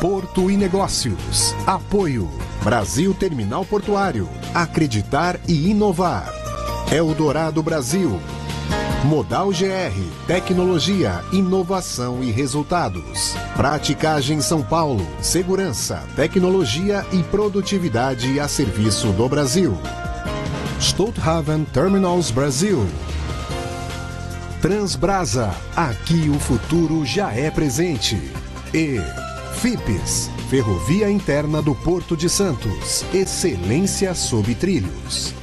Porto e Negócios. Apoio. Brasil Terminal Portuário. Acreditar e inovar. Eldorado Brasil. Modal GR. Tecnologia, inovação e resultados. Praticagem São Paulo. Segurança, tecnologia e produtividade a serviço do Brasil. Stolthaven Terminals Brasil. Transbrasa. Aqui o futuro já é presente. E FIPES, Ferrovia Interna do Porto de Santos. Excelência sob trilhos.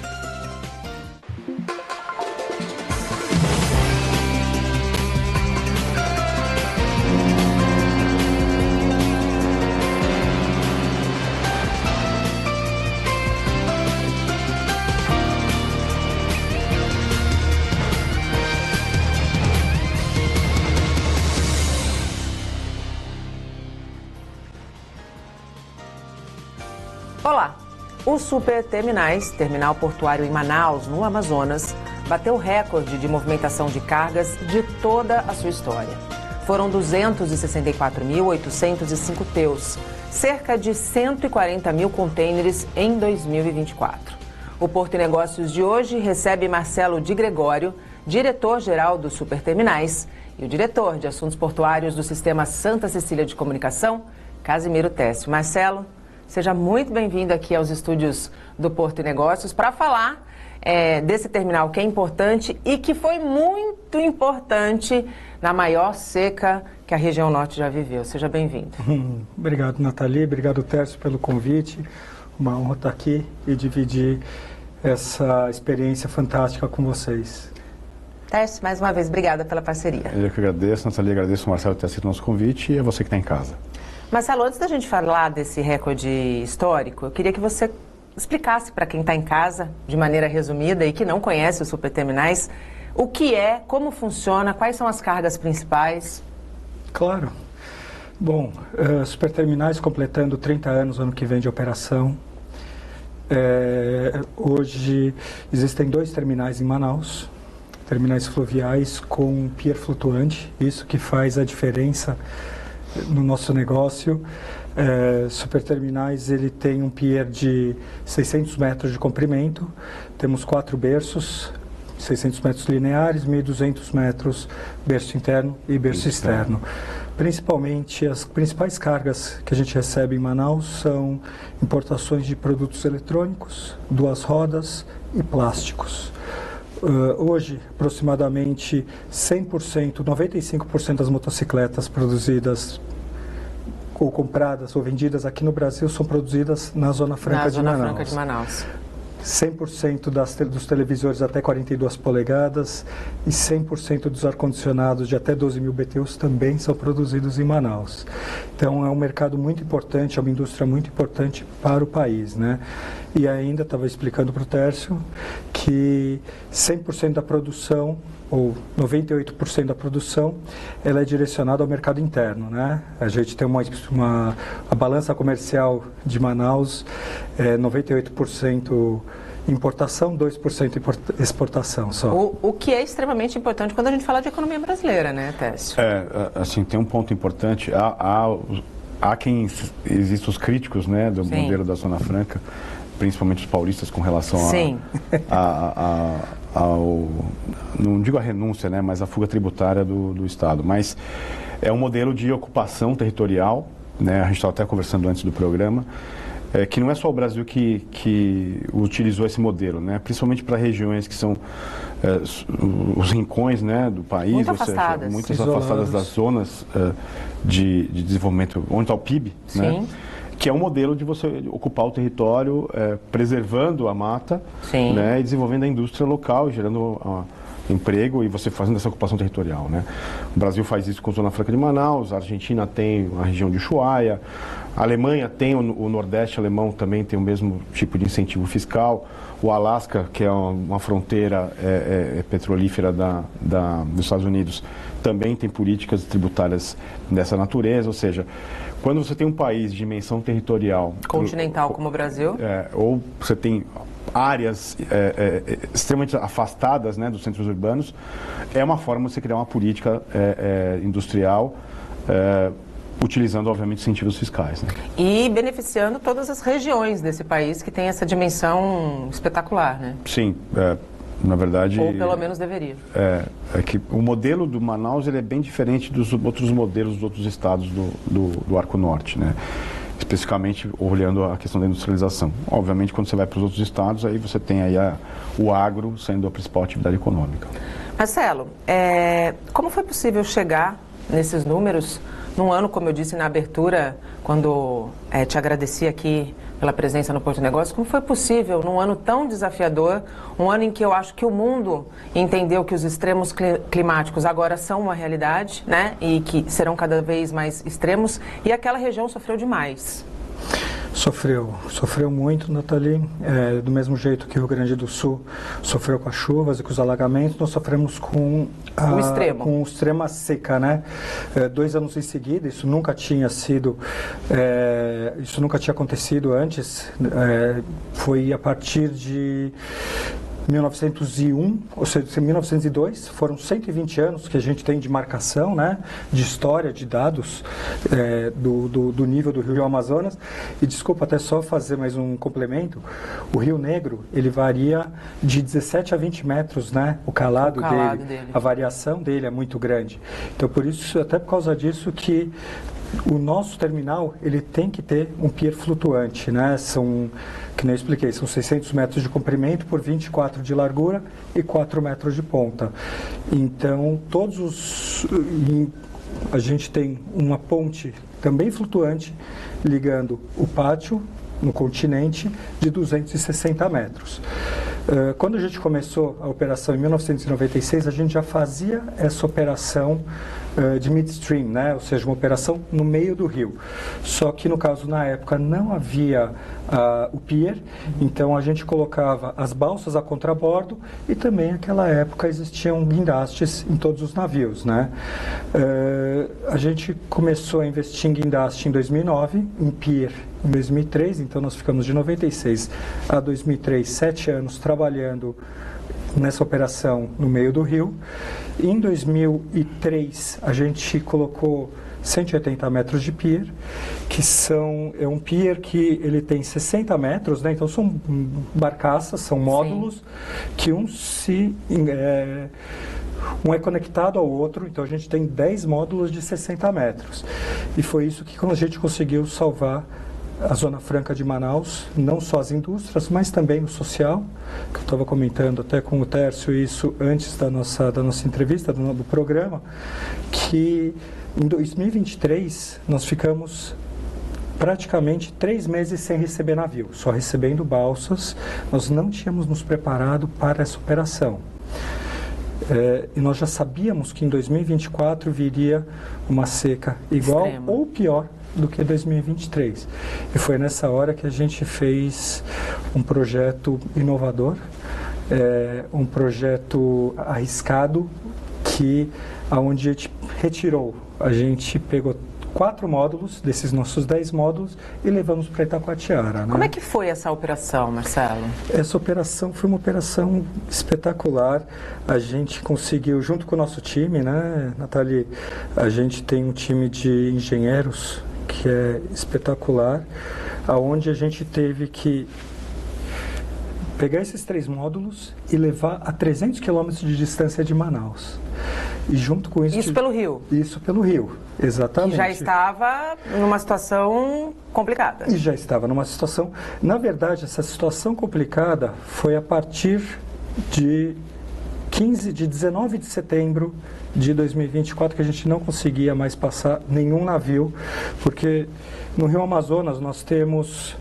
Olá! O Super Terminais, terminal portuário em Manaus, no Amazonas, bateu recorde de movimentação de cargas de toda a sua história. Foram 264.805 TEUs, cerca de 140 mil contêineres em 2024. O Porto e Negócios de hoje recebe Marcelo Di Gregório, diretor-geral do Super Terminais, e o diretor de assuntos portuários do Sistema Santa Cecília de Comunicação, Casimiro Técio. Marcelo, seja muito bem-vindo aqui aos estúdios do Porto e Negócios para falar desse terminal que é importante e que foi muito importante na maior seca que a região norte já viveu. Seja bem-vindo. Obrigado, Nathalie. Obrigado, Tércio, pelo convite. Uma honra estar aqui e dividir essa experiência fantástica com vocês. Tércio, mais uma vez, obrigada pela parceria. Eu que agradeço, Nathalie, agradeço o Marcelo por ter aceito o nosso convite e a você que está em casa. Marcelo, antes da gente falar desse recorde histórico, eu queria que você explicasse para quem está em casa, de maneira resumida e que não conhece os superterminais, o que é, como funciona, quais são as cargas principais. Claro. Bom, superterminais completando 30 anos ano que vem de operação. Hoje existem 2 terminais em Manaus, terminais fluviais com pier flutuante, isso que faz a diferença no nosso negócio. Superterminais, ele tem um pier de 600 metros de comprimento, temos 4 berços, 600 metros lineares, 1.200 metros berço interno e berço externo. Principalmente, as principais cargas que a gente recebe em Manaus são importações de produtos eletrônicos, 2 rodas e plásticos. Hoje, aproximadamente 100%, 95% das motocicletas produzidas ou compradas ou vendidas aqui no Brasil são produzidas na Zona Franca de Manaus. Franca de Manaus. 100% dos televisores até 42 polegadas e 100% dos ar-condicionados de até 12 mil BTUs também são produzidos em Manaus. Então é um mercado muito importante, é uma indústria muito importante para o país, né? E ainda estava explicando para o Tércio que 100% da produção, ou 98% da produção, ela é direcionada ao mercado interno, né? A gente tem a balança comercial de Manaus, 98% importação, 2% exportação só. O que é extremamente importante quando a gente fala de economia brasileira, né, Tércio? Assim, tem um ponto importante. Há quem existem os críticos, né, do modelo da Zona Franca, principalmente os paulistas, com relação ao, não digo a renúncia, né, mas a fuga tributária do Estado. Mas é um modelo de ocupação territorial, né, a gente estava até conversando antes do programa, que não é só o Brasil que utilizou esse modelo, né, principalmente para regiões que são os rincões, né, do país, muito ou afastadas. Seja, muitas afastadas das zonas de desenvolvimento, onde está o PIB, né? Que é um modelo de você ocupar o território, preservando a mata, né, e desenvolvendo a indústria local, gerando emprego e você fazendo essa ocupação territorial, né? O Brasil faz isso com a Zona Franca de Manaus, a Argentina tem a região de Ushuaia, a Alemanha tem, o Nordeste alemão também tem o mesmo tipo de incentivo fiscal, o Alasca, que é uma fronteira petrolífera dos Estados Unidos, também tem políticas tributárias dessa natureza, ou seja, quando você tem um país de dimensão territorial... continental como o Brasil. Ou você tem áreas extremamente afastadas, né, dos centros urbanos, é uma forma de você criar uma política industrial utilizando, obviamente, incentivos fiscais. Né? E beneficiando todas as regiões desse país que tem essa dimensão espetacular, né? Sim, na verdade... Ou pelo menos deveria. É que o modelo do Manaus ele é bem diferente dos outros modelos dos outros estados do Arco Norte, né? Especificamente olhando a questão da industrialização. Obviamente, quando você vai para os outros estados, aí você tem aí o agro sendo a principal atividade econômica. Marcelo, como foi possível chegar nesses números num ano, como eu disse na abertura, quando te agradeci aqui pela presença no Porto Negócio, como foi possível num ano tão desafiador, um ano em que eu acho que o mundo entendeu que os extremos climáticos agora são uma realidade, né, e que serão cada vez mais extremos, e aquela região sofreu demais? Sofreu muito, Nathalie, do mesmo jeito que o Rio Grande do Sul sofreu com as chuvas e com os alagamentos, nós sofremos com extrema seca, né? 2 anos em seguida, isso nunca tinha acontecido antes, foi a partir de 1901, ou seja, 1902, foram 120 anos que a gente tem de marcação, né, de história, de dados do nível do Rio Amazonas. E desculpa até só fazer mais um complemento, o Rio Negro, ele varia de 17 a 20 metros, né, o calado dele, a variação dele é muito grande. Então, por isso, até por causa disso que o nosso terminal, ele tem que ter um pier flutuante, né? Que nem eu expliquei, são 600 metros de comprimento por 24 de largura e 4 metros de ponta. Então, a gente tem uma ponte também flutuante ligando o pátio no continente de 260 metros. Quando a gente começou a operação em 1996, a gente já fazia essa operação de midstream, né? Ou seja, uma operação no meio do rio. Só que, no caso, na época, não havia o pier, então a gente colocava as balsas a contrabordo e também, naquela época, existiam guindastes em todos os navios, né? A gente começou a investir em guindaste em 2009, em pier em 2003, então nós ficamos de 96 a 2003, 7 anos trabalhando nessa operação no meio do rio. Em 2003, a gente colocou 180 metros de pier, que é um pier que ele tem 60 metros, né? Então são barcaças, são módulos. Sim. Que um é conectado ao outro, então a gente tem 10 módulos de 60 metros. E foi isso que a gente conseguiu salvar a Zona Franca de Manaus, não só as indústrias, mas também o social, que eu estava comentando até com o Tércio isso antes da nossa entrevista, do programa, que em 2023 nós ficamos praticamente 3 meses sem receber navio, só recebendo balsas. Nós não tínhamos nos preparado para essa operação. E nós já sabíamos que em 2024 viria uma seca igual extrema ou pior do que 2023. E foi nessa hora que a gente fez um projeto inovador, um projeto arriscado, aonde a gente retirou, a gente pegou 4 módulos desses nossos 10 módulos e levamos para Itacoatiara. Né? Como é que foi essa operação, Marcelo? Essa operação foi uma operação espetacular. A gente conseguiu, junto com o nosso time, né, Nathalie, a gente tem um time de engenheiros que é espetacular, aonde a gente teve que pegar esses 3 módulos e levar a 300 quilômetros de distância de Manaus. E junto com isso... Isso pelo rio? Isso pelo rio, exatamente. Que já estava numa situação complicada. E já estava numa situação... Na verdade, essa situação complicada foi a partir de 19 de setembro de 2024 que a gente não conseguia mais passar nenhum navio, porque no Rio Amazonas nós temos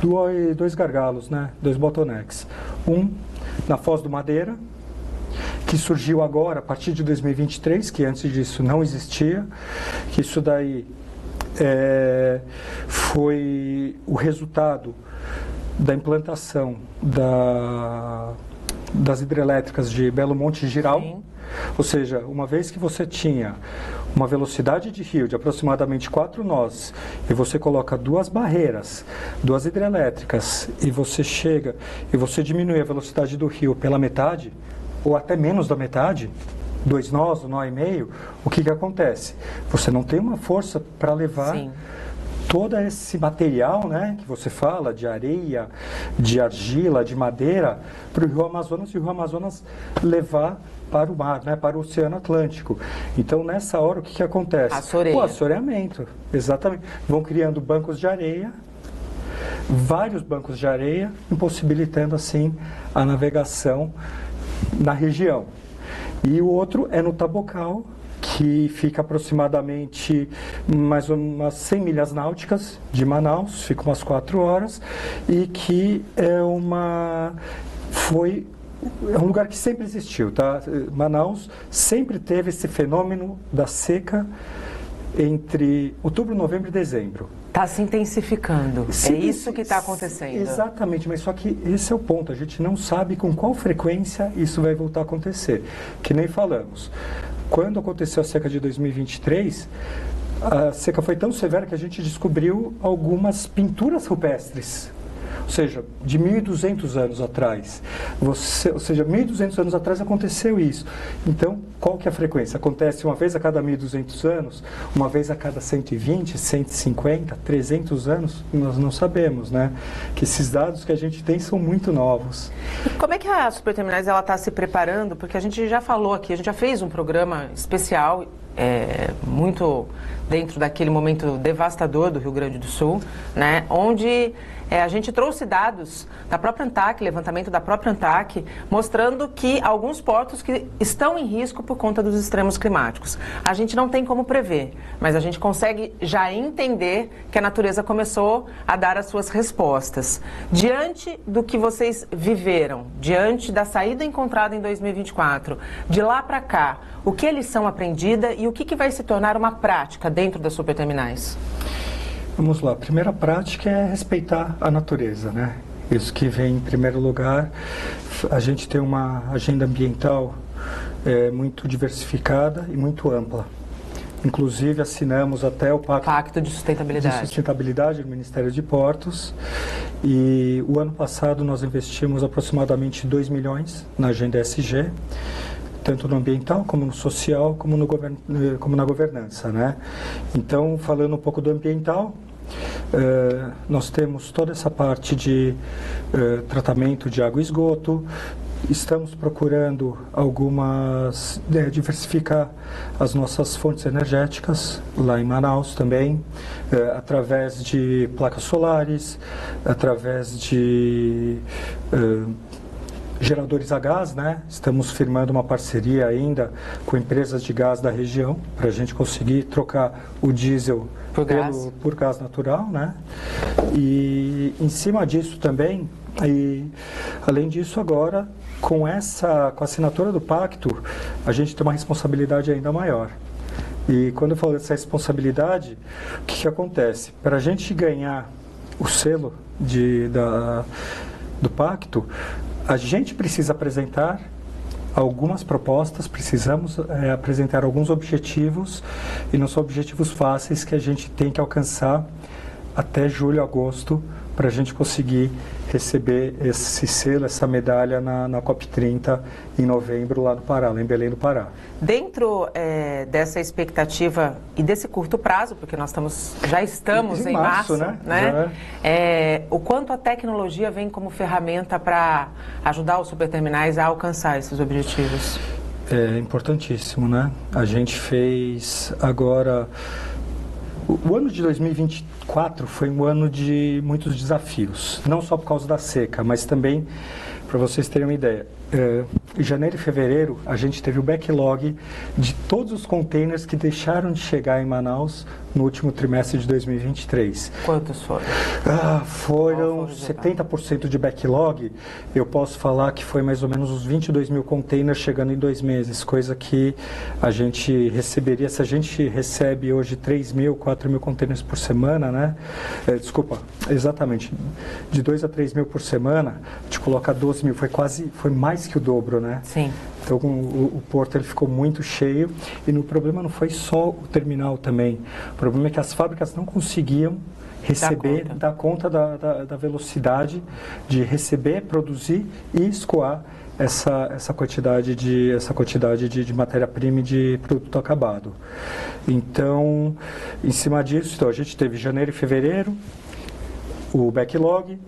2 gargalos, né? 2 bottlenecks. Um na Foz do Madeira, que surgiu agora a partir de 2023, que antes disso não existia, que isso daí foi o resultado da implantação das hidrelétricas de Belo Monte e Jirau. Sim. Ou seja, uma vez que você tinha uma velocidade de rio de aproximadamente 4 nós, e você coloca 2 barreiras, 2 hidrelétricas, e você diminui a velocidade do rio pela metade, ou até menos da metade, 2 nós, 1 nó e meio, o que acontece? Você não tem uma força para levar todo esse material, né, que você fala, de areia, de argila, de madeira, para o Rio Amazonas, e o Rio Amazonas levar para o mar, né, para o Oceano Atlântico. Então, nessa hora, o que acontece? O assoreamento, exatamente. Vão criando bancos de areia, vários bancos de areia, impossibilitando, assim, a navegação na região. E o outro é no Tabocal, que fica aproximadamente mais umas 100 milhas náuticas de Manaus, fica umas 4 horas, e que é um lugar que sempre existiu, tá? Manaus sempre teve esse fenômeno da seca entre outubro, novembro e dezembro. Está se intensificando, é isso que está acontecendo. Exatamente, mas só que esse é o ponto, a gente não sabe com qual frequência isso vai voltar a acontecer. Que nem falamos, quando aconteceu a seca de 2023, a seca foi tão severa que a gente descobriu algumas pinturas rupestres. Ou seja, de 1.200 anos atrás. Ou seja, 1.200 anos atrás aconteceu isso. Então, qual que é a frequência? Acontece uma vez a cada 1.200 anos? Uma vez a cada 120, 150, 300 anos? Nós não sabemos, né? Que esses dados que a gente tem são muito novos. E como é que a Superterminais está se preparando? Porque a gente já falou aqui, a gente já fez um programa especial, muito dentro daquele momento devastador do Rio Grande do Sul, né? Onde a gente trouxe dados da própria ANTAQ, levantamento da própria ANTAQ, mostrando que alguns portos que estão em risco por conta dos extremos climáticos. A gente não tem como prever, mas a gente consegue já entender que a natureza começou a dar as suas respostas. Diante do que vocês viveram, diante da saída encontrada em 2024, de lá para cá, o que é lição aprendida e o que vai se tornar uma prática dentro das Superterminais? Vamos lá, a primeira prática é respeitar a natureza, né? Isso que vem em primeiro lugar. A gente tem uma agenda ambiental muito diversificada e muito ampla. Inclusive, assinamos até o Pacto de Sustentabilidade do Ministério de Portos. E o ano passado nós investimos aproximadamente 2 milhões na agenda ESG, tanto no ambiental, como no social, como na governança, né? Então, falando um pouco do ambiental, nós temos toda essa parte de tratamento de água e esgoto. Estamos procurando diversificar as nossas fontes energéticas lá em Manaus também, através de placas solares, através de geradores a gás, né? Estamos firmando uma parceria ainda com empresas de gás da região para a gente conseguir trocar o diesel por gás natural, né? E em cima disso também, além disso agora, com a assinatura do pacto, a gente tem uma responsabilidade ainda maior. E quando eu falo dessa responsabilidade, o que acontece? Para a gente ganhar o selo do pacto, a gente precisa apresentar algumas propostas, precisamos apresentar alguns objetivos, e não são objetivos fáceis que a gente tem que alcançar até julho, agosto, para a gente conseguir receber esse selo, essa medalha na COP30 em novembro lá no Pará, lá em Belém do Pará. Dentro dessa expectativa e desse curto prazo, porque nós já estamos em março, né? O quanto a tecnologia vem como ferramenta para ajudar os Superterminais a alcançar esses objetivos? É importantíssimo, né? A gente fez agora... O ano de 2024 foi um ano de muitos desafios, não só por causa da seca, mas também, para vocês terem uma ideia, em janeiro e fevereiro a gente teve o backlog de todos os containers que deixaram de chegar em Manaus no último trimestre de 2023. Quantos foram? Foram 70% de backlog. Eu posso falar que foi mais ou menos uns 22 mil containers chegando em 2 meses, coisa que a gente receberia, se a gente recebe hoje 3 mil, 4 mil containers por semana, né? Exatamente, de 2 a 3 mil por semana, a gente coloca 12 mil, foi mais que o dobro, né? Sim. Então o porto ele ficou muito cheio, e o problema não foi só o terminal também. O problema é que as fábricas não conseguiam receber, dar conta da velocidade de receber, produzir e escoar essa quantidade de matéria-prima e de produto acabado. Então, em cima disso, a gente teve janeiro e fevereiro, o backlog.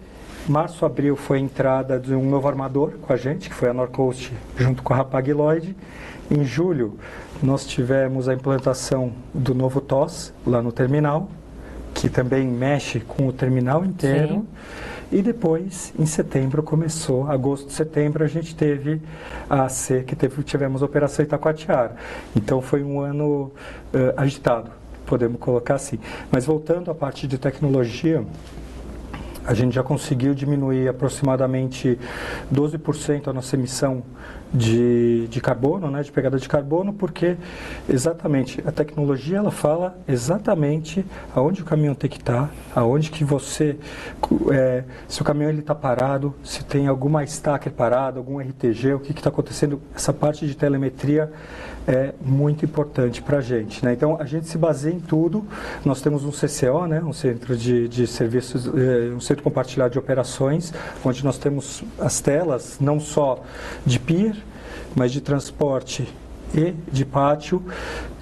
Março, abril foi a entrada de um novo armador com a gente, que foi a Norcoast, junto com a Hapag Lloyd. Em julho, nós tivemos a implantação do novo TOS lá no terminal, que também mexe com o terminal inteiro. Sim. E depois, em setembro, agosto, setembro, a gente teve a AC, tivemos a Operação Itacoatiara. Então, foi um ano agitado, podemos colocar assim. Mas voltando à parte de tecnologia, a gente já conseguiu diminuir aproximadamente 12% a nossa emissão de carbono, né, de pegada de carbono, porque exatamente a tecnologia ela fala exatamente aonde o caminhão tem que estar, aonde que você, se o caminhão está parado, se tem alguma stacker parada, algum RTG, o que está acontecendo, essa parte de telemetria é muito importante para a gente, né? Então a gente se baseia em tudo. Nós temos um CCO, né, um centro de serviços, um centro compartilhado de operações, onde nós temos as telas não só de pier, mas de transporte e de pátio,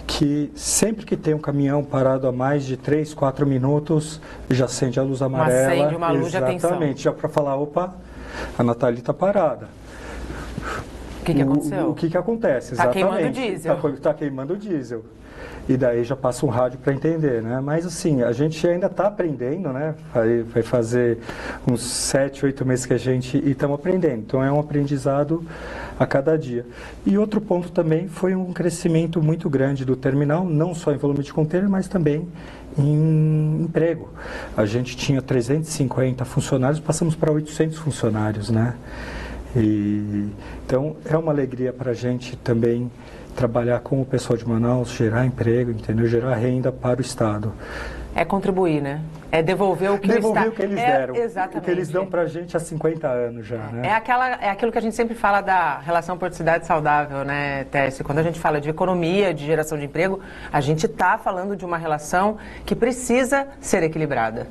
que sempre que tem um caminhão parado a mais de 3, 4 minutos, já acende a luz amarela. Acende uma luz de atenção. Exatamente, já para falar, opa, a Natália está parada. O que aconteceu? O que acontece, exatamente. Está queimando diesel. Está queimando diesel. E daí já passa um rádio para entender, né? Mas assim, a gente ainda está aprendendo, né? Vai fazer uns 7, 8 meses que a gente estamos aprendendo. Então é um aprendizado a cada dia. E outro ponto também foi um crescimento muito grande do terminal, não só em volume de container, mas também em emprego. A gente tinha 350 funcionários, passamos para 800 funcionários, né? Então é uma alegria para a gente também trabalhar com o pessoal de Manaus, gerar emprego, entendeu? Gerar renda para o Estado. É contribuir, né? É devolver o que o que eles deram. Exatamente. O que eles dão para a gente há 50 anos já, né? É aquilo que a gente sempre fala da relação porto-cidade saudável, né, Tércio? Quando a gente fala de economia, de geração de emprego, a gente está falando de uma relação que precisa ser equilibrada.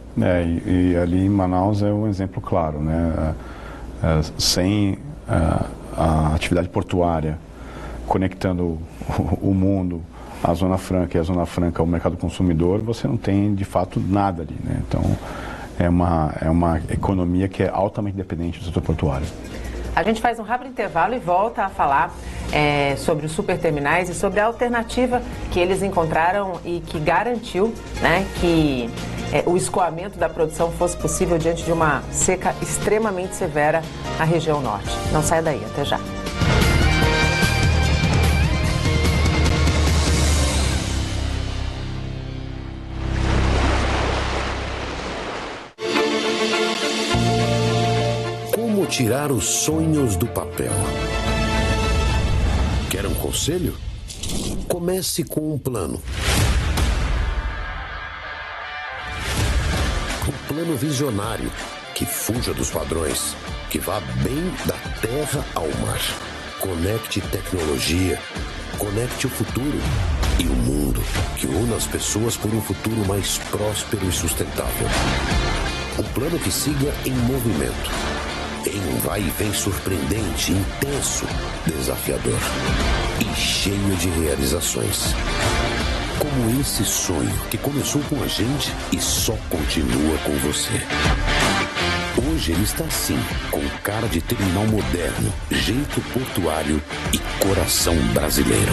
E ali em Manaus é um exemplo claro, né? Sem a atividade portuária conectando o mundo, a Zona Franca e a Zona Franca ao mercado consumidor, você não tem de fato nada ali, né? Então é uma economia que é altamente dependente do setor portuário. A gente faz um rápido intervalo e volta a falar sobre os superterminais e sobre a alternativa que eles encontraram e que garantiu, né, que o escoamento da produção fosse possível diante de uma seca extremamente severa na região norte. Não saia daí, até já. Como tirar os sonhos do papel? Quer um conselho? Comece com um plano. Um plano visionário que fuja dos padrões, que vá bem da terra ao mar. Conecte tecnologia, conecte o futuro e o mundo, que una as pessoas por um futuro mais próspero e sustentável. Um plano que siga em movimento, em um vai e vem surpreendente, intenso, desafiador e cheio de realizações. Como esse sonho que começou com a gente e só continua com você. Hoje ele está assim, com cara de terminal moderno, jeito portuário e coração brasileiro.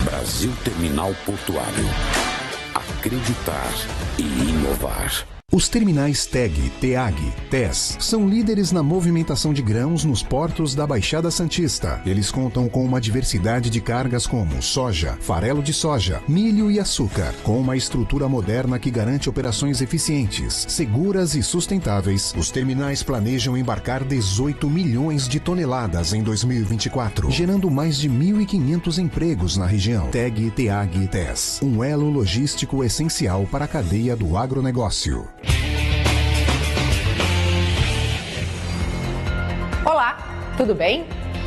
Brasil Terminal Portuário. Acreditar e inovar. Os terminais TEG, TEAG, TES são líderes na movimentação de grãos nos portos da Baixada Santista. Eles contam com uma diversidade de cargas como soja, farelo de soja, milho e açúcar, com uma estrutura moderna que garante operações eficientes, seguras e sustentáveis. Os terminais planejam embarcar 18 milhões de toneladas em 2024, gerando mais de 1.500 empregos na região. TEG, TEAG, TES, um elo logístico essencial para a cadeia do agronegócio. Olá, tudo bem?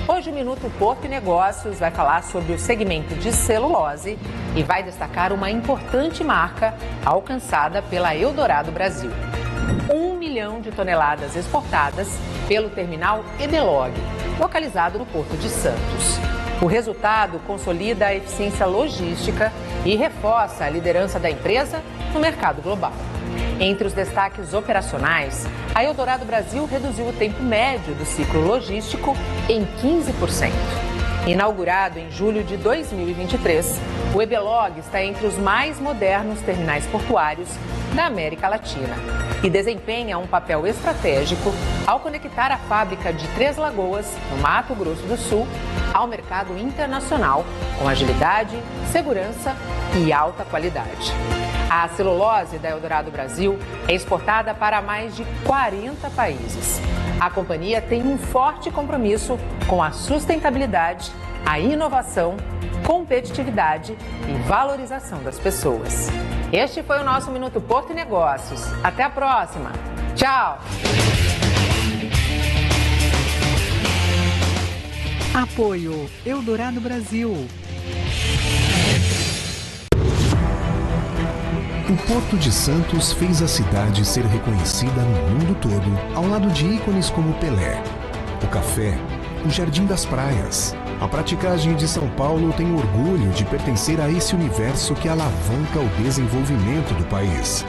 Hoje o Minuto Porto e Negócios vai falar sobre o segmento de celulose e vai destacar uma importante marca alcançada pela Eldorado Brasil. 1 milhão de toneladas exportadas pelo terminal Edelog, localizado no Porto de Santos. O resultado consolida a eficiência logística e reforça a liderança da empresa no mercado global. Entre os destaques operacionais, a Eldorado Brasil reduziu o tempo médio do ciclo logístico em 15%. Inaugurado em julho de 2023, o Ebelog está entre os mais modernos terminais portuários da América Latina e desempenha um papel estratégico ao conectar a fábrica de Três Lagoas, no Mato Grosso do Sul, ao mercado internacional com agilidade, segurança e alta qualidade. A celulose da Eldorado Brasil é exportada para mais de 40 países. A companhia tem um forte compromisso com a sustentabilidade, a inovação, competitividade e valorização das pessoas. Este foi o nosso Minuto Porto e Negócios. Até a próxima. Tchau! Apoio Eldorado Brasil. O Porto de Santos fez a cidade ser reconhecida no mundo todo, ao lado de ícones como Pelé, o café, o Jardim das Praias. A praticagem de São Paulo tem orgulho de pertencer a esse universo que alavanca o desenvolvimento do país.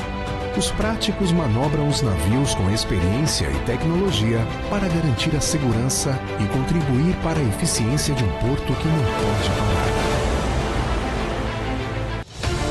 Os práticos manobram os navios com experiência e tecnologia para garantir a segurança e contribuir para a eficiência de um porto que não pode parar.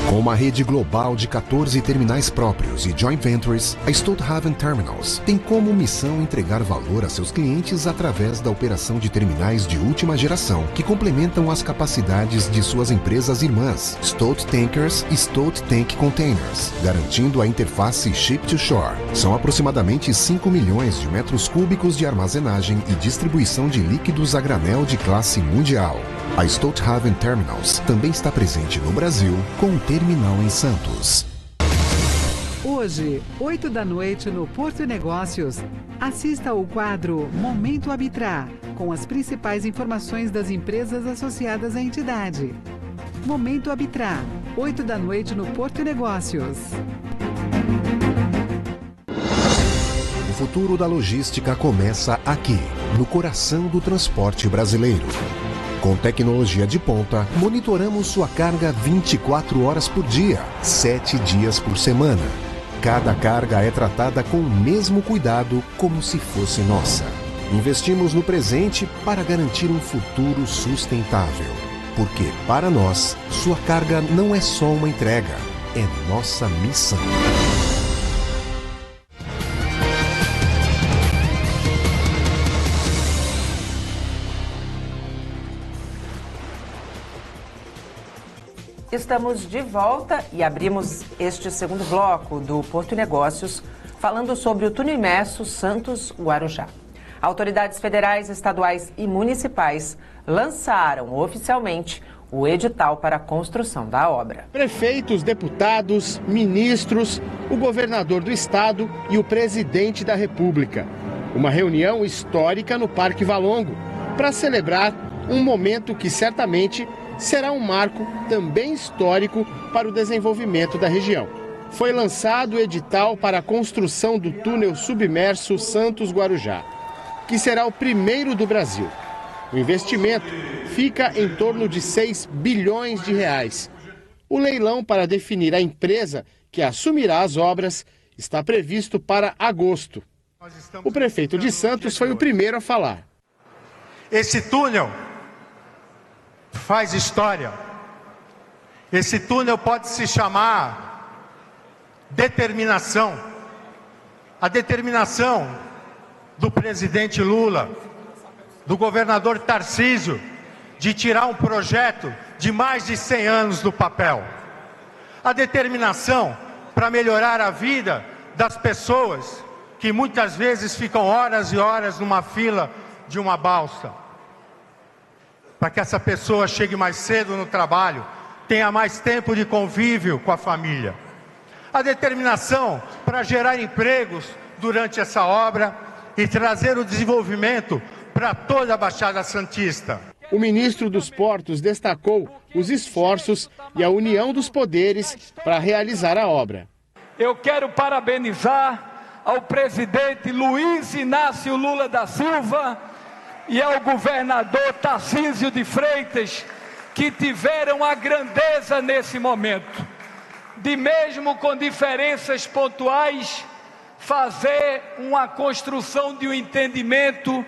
Com uma rede global de 14 terminais próprios e joint ventures, a Stolthaven Terminals tem como missão entregar valor a seus clientes através da operação de terminais de última geração que complementam as capacidades de suas empresas irmãs, Stolt Tankers e Stolt Tank Containers, garantindo a interface Ship-to-Shore. São aproximadamente 5 milhões de metros cúbicos de armazenagem e distribuição de líquidos a granel de classe mundial. A Stolthaven Terminals também está presente no Brasil, com um terminal em Santos. Hoje, 8 da noite no Porto e Negócios, assista ao quadro Momento Arbitrar, com as principais informações das empresas associadas à entidade. Momento Arbitrar, 8 da noite no Porto e Negócios. O futuro da logística começa aqui, no coração do transporte brasileiro. Com tecnologia de ponta, monitoramos sua carga 24 horas por dia, 7 dias por semana. Cada carga é tratada com o mesmo cuidado como se fosse nossa. Investimos no presente para garantir um futuro sustentável. Porque, para nós, sua carga não é só uma entrega, é nossa missão. Estamos de volta e abrimos este segundo bloco do Porto e Negócios falando sobre o túnel imerso Santos-Guarujá. Autoridades federais, estaduais e municipais lançaram oficialmente o edital para a construção da obra. Prefeitos, deputados, ministros, o governador do estado e o presidente da República. Uma reunião histórica no Parque Valongo para celebrar um momento que certamente será um marco também histórico para o desenvolvimento da região. Foi lançado o edital para a construção do túnel submerso Santos-Guarujá, que será o primeiro do Brasil. O investimento fica em torno de 6 bilhões de reais. O leilão para definir a empresa que assumirá as obras está previsto para agosto. O prefeito de Santos foi o primeiro a falar. Esse túnel faz história. Esse túnel pode se chamar determinação. A determinação do presidente Lula, do governador Tarcísio, de tirar um projeto de mais de 100 anos do papel. A determinação para melhorar a vida das pessoas que muitas vezes ficam horas e horas numa fila de uma balsa. Para que essa pessoa chegue mais cedo no trabalho, tenha mais tempo de convívio com a família. A determinação para gerar empregos durante essa obra e trazer o desenvolvimento para toda a Baixada Santista. O ministro dos Portos destacou os esforços e a união dos poderes para realizar a obra. Eu quero parabenizar ao presidente Luiz Inácio Lula da Silva e ao governador Tarcísio de Freitas, que tiveram a grandeza nesse momento, de mesmo com diferenças pontuais, fazer uma construção de um entendimento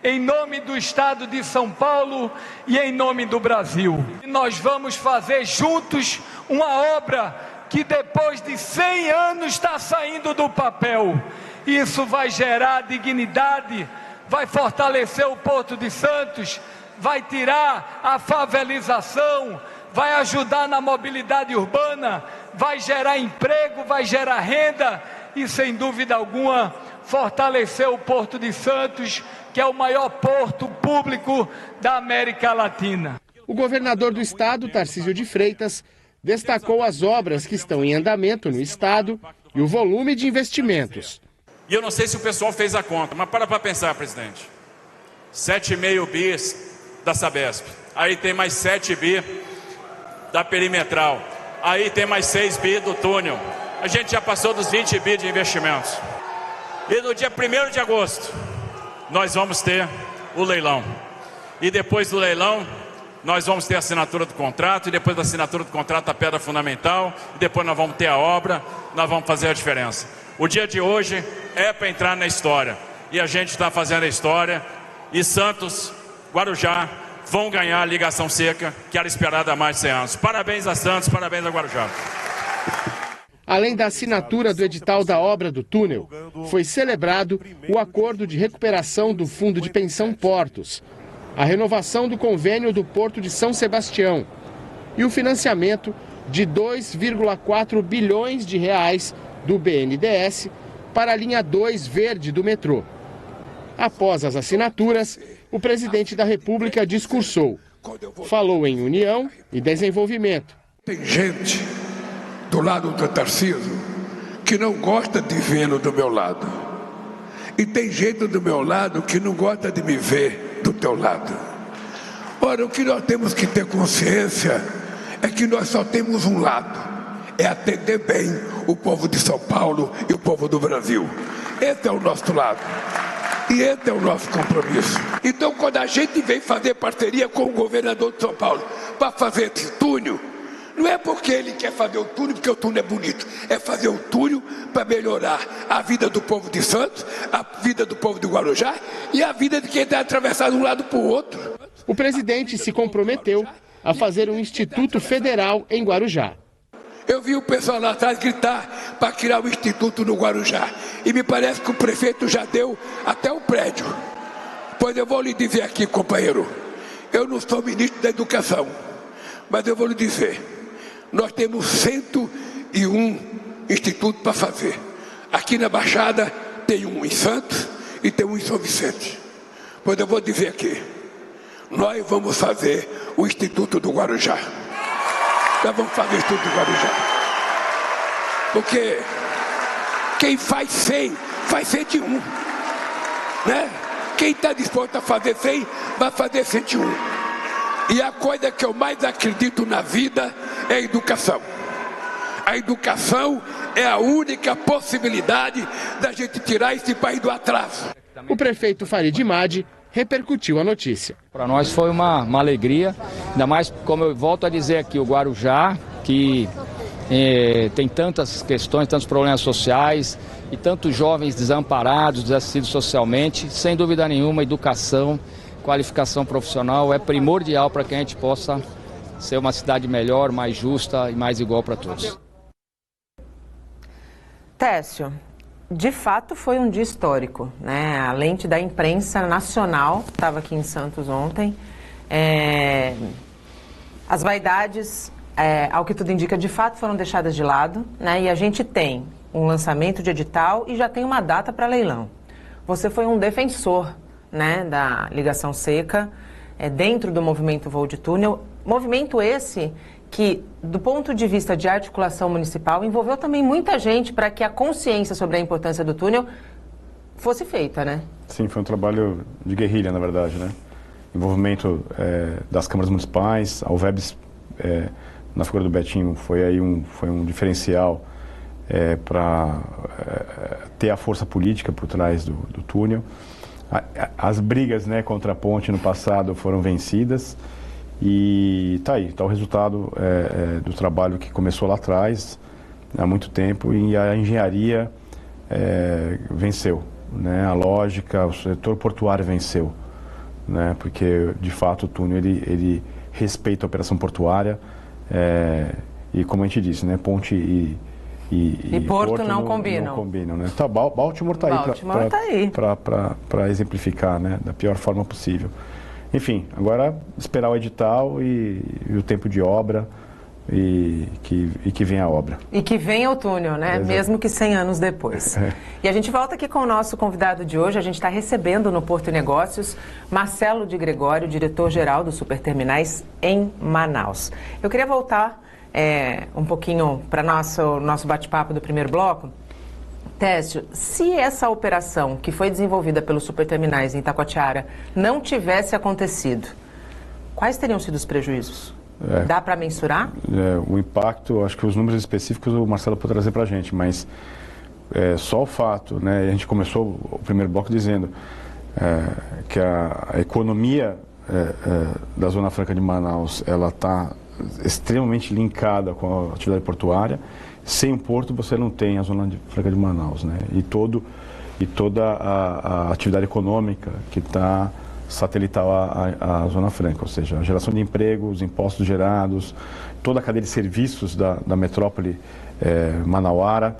em nome do Estado de São Paulo e em nome do Brasil. Nós vamos fazer juntos uma obra que depois de 100 anos está saindo do papel. Isso vai gerar dignidade, vai fortalecer o Porto de Santos, vai tirar a favelização, vai ajudar na mobilidade urbana, vai gerar emprego, vai gerar renda e, sem dúvida alguma, fortalecer o Porto de Santos, que é o maior porto público da América Latina. O governador do estado, Tarcísio de Freitas, destacou as obras que estão em andamento no estado e o volume de investimentos. E eu não sei se o pessoal fez a conta, mas para pensar, presidente. 7,5 bis da Sabesp, aí tem mais 7 bi da Perimetral, aí tem mais 6 bi do túnel. A gente já passou dos 20 bi de investimentos. E no dia 1º de agosto, nós vamos ter o leilão. E depois do leilão, nós vamos ter a assinatura do contrato. E depois da assinatura do contrato, a pedra fundamental. E depois nós vamos ter a obra, nós vamos fazer a diferença. O dia de hoje é para entrar na história. E a gente está fazendo a história. E Santos, Guarujá, vão ganhar a ligação seca, que era esperada há mais de 100 anos. Parabéns a Santos, parabéns a Guarujá. Além da assinatura do edital da obra do túnel, foi celebrado o acordo de recuperação do Fundo de Pensão Portos, a renovação do convênio do Porto de São Sebastião e o financiamento de 2,4 bilhões de reais do BNDES para a linha 2 verde do metrô. Após as assinaturas, o presidente da República discursou. Falou em união e desenvolvimento. Tem gente do lado do Tarcísio que não gosta de vê-lo do meu lado. E tem gente do meu lado que não gosta de me ver do teu lado. Ora, o que nós temos que ter consciência é que nós só temos um lado. É atender bem o povo de São Paulo e o povo do Brasil. Esse é o nosso lado. E esse é o nosso compromisso. Então, quando a gente vem fazer parceria com o governador de São Paulo para fazer esse túnel, não é porque ele quer fazer o túnel, porque o túnel é bonito. É fazer o túnel para melhorar a vida do povo de Santos, a vida do povo de Guarujá e a vida de quem está atravessado de um lado para o outro. O presidente se comprometeu a fazer um instituto federal em Guarujá. Eu vi o pessoal lá atrás gritar para criar um instituto no Guarujá. E me parece que o prefeito já deu até o prédio. Pois eu vou lhe dizer aqui, companheiro, eu não sou ministro da Educação, mas eu vou lhe dizer, nós temos 101 institutos para fazer. Aqui na Baixada tem um em Santos e tem um em São Vicente. Pois eu vou dizer aqui, nós vamos fazer o Instituto do Guarujá. Nós vamos fazer o Instituto do Guarujá. Porque quem faz 100, faz 101. Né? Quem está disposto a fazer 100, vai fazer 101. E a coisa que eu mais acredito na vida é a educação. A educação é a única possibilidade da gente tirar esse país do atraso. O prefeito Farid Madi repercutiu a notícia. Para nós foi uma alegria, ainda mais, como eu volto a dizer aqui, o Guarujá, que tem tantas questões, tantos problemas sociais e tantos jovens desamparados, desassistidos socialmente, sem dúvida nenhuma, educação, qualificação profissional é primordial para que a gente possa ser uma cidade melhor, mais justa e mais igual para todos. Técio, de fato foi um dia histórico, né? A lente da imprensa nacional estava aqui em Santos ontem. As vaidades, ao que tudo indica, de fato foram deixadas de lado, né? E a gente tem um lançamento de edital e já tem uma data para leilão. Você foi um defensor, né, da ligação seca, dentro do movimento Voo de Túnel. Movimento esse que, do ponto de vista de articulação municipal, envolveu também muita gente para que a consciência sobre a importância do túnel fosse feita, né? Sim, foi um trabalho de guerrilha, na verdade, né? Envolvimento das câmaras municipais, a UVEBS, na figura do Betinho, foi um diferencial para ter a força política por trás do túnel. As brigas, né, contra a ponte no passado foram vencidas e tá o resultado do trabalho que começou lá atrás, há muito tempo, e a engenharia venceu, né? A lógica, o setor portuário venceu, né? Porque de fato o túnel ele respeita a operação portuária e, como a gente disse, né, ponte e Porto não combinam. Não combinam, né? Então, Baltimore está aí para exemplificar, né, da pior forma possível. Enfim, agora esperar o edital e o tempo de obra e que venha a obra. E que venha o túnel, né? Exato. Mesmo que 100 anos depois. E a gente volta aqui com o nosso convidado de hoje. A gente está recebendo no Porto Negócios Marcelo de Gregório, diretor-geral do Superterminais em Manaus. Eu queria voltar um pouquinho para nosso bate-papo do primeiro bloco. Técio, se essa operação que foi desenvolvida pelos Superterminais em Itacoatiara não tivesse acontecido, quais teriam sido os prejuízos? Dá para mensurar? O impacto, acho que os números específicos o Marcelo pode trazer para a gente, mas só o fato, né, a gente começou o primeiro bloco dizendo que a economia da Zona Franca de Manaus, ela está extremamente linkada com a atividade portuária. Sem o porto você não tem a Zona Franca de Manaus, né? E toda a atividade econômica que está satelital à Zona Franca, ou seja, a geração de emprego, os impostos gerados, toda a cadeia de serviços da metrópole manauara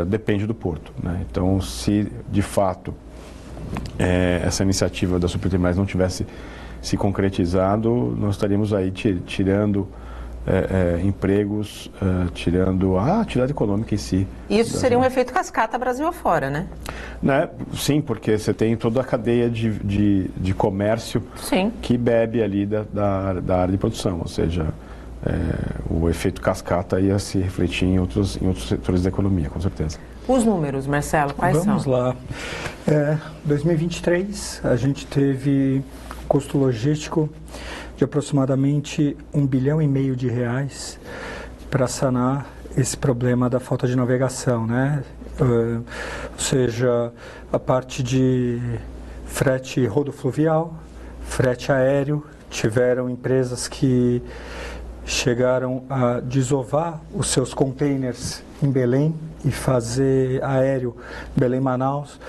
depende do porto, né? Então, se de fato essa iniciativa da Superterminais não tivesse se concretizado, nós estaríamos aí tirando empregos, tirando a atividade econômica em si. Isso seria um efeito cascata Brasil afora, né? Sim, porque você tem toda a cadeia de comércio que bebe ali da área de produção, ou seja, o efeito cascata ia se refletir em outros setores da economia, com certeza. Os números, Marcelo, quais são? Vamos lá. 2023, a gente teve custo logístico de aproximadamente R$1,5 bilhão de reais para sanar esse problema da falta de navegação, né? Ou seja, a parte de frete rodofluvial, frete aéreo, tiveram empresas que chegaram a desovar os seus containers em Belém e fazer aéreo Belém-Manaus.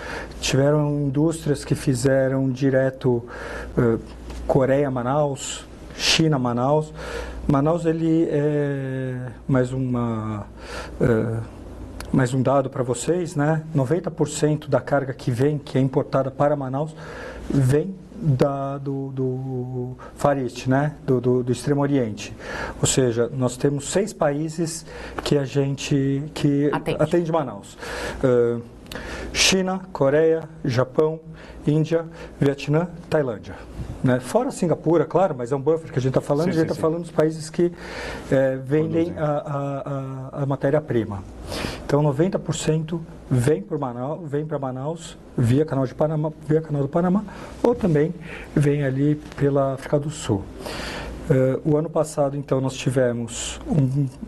Tiveram indústrias que fizeram direto Coreia-Manaus, China-Manaus. Manaus, ele mais um dado para vocês, né? 90% da carga que é importada para Manaus, vem do Far East, né? do Extremo Oriente. Ou seja, nós temos 6 países que a gente atende Manaus. China, Coreia, Japão, Índia, Vietnã, Tailândia. Né? Fora Singapura, claro, mas é um buffer que a gente está falando, a gente está falando dos países que vendem a matéria-prima. Então, 90% vem para Manaus via Canal do Panamá, ou também vem ali pela África do Sul. O ano passado, então, nós tivemos,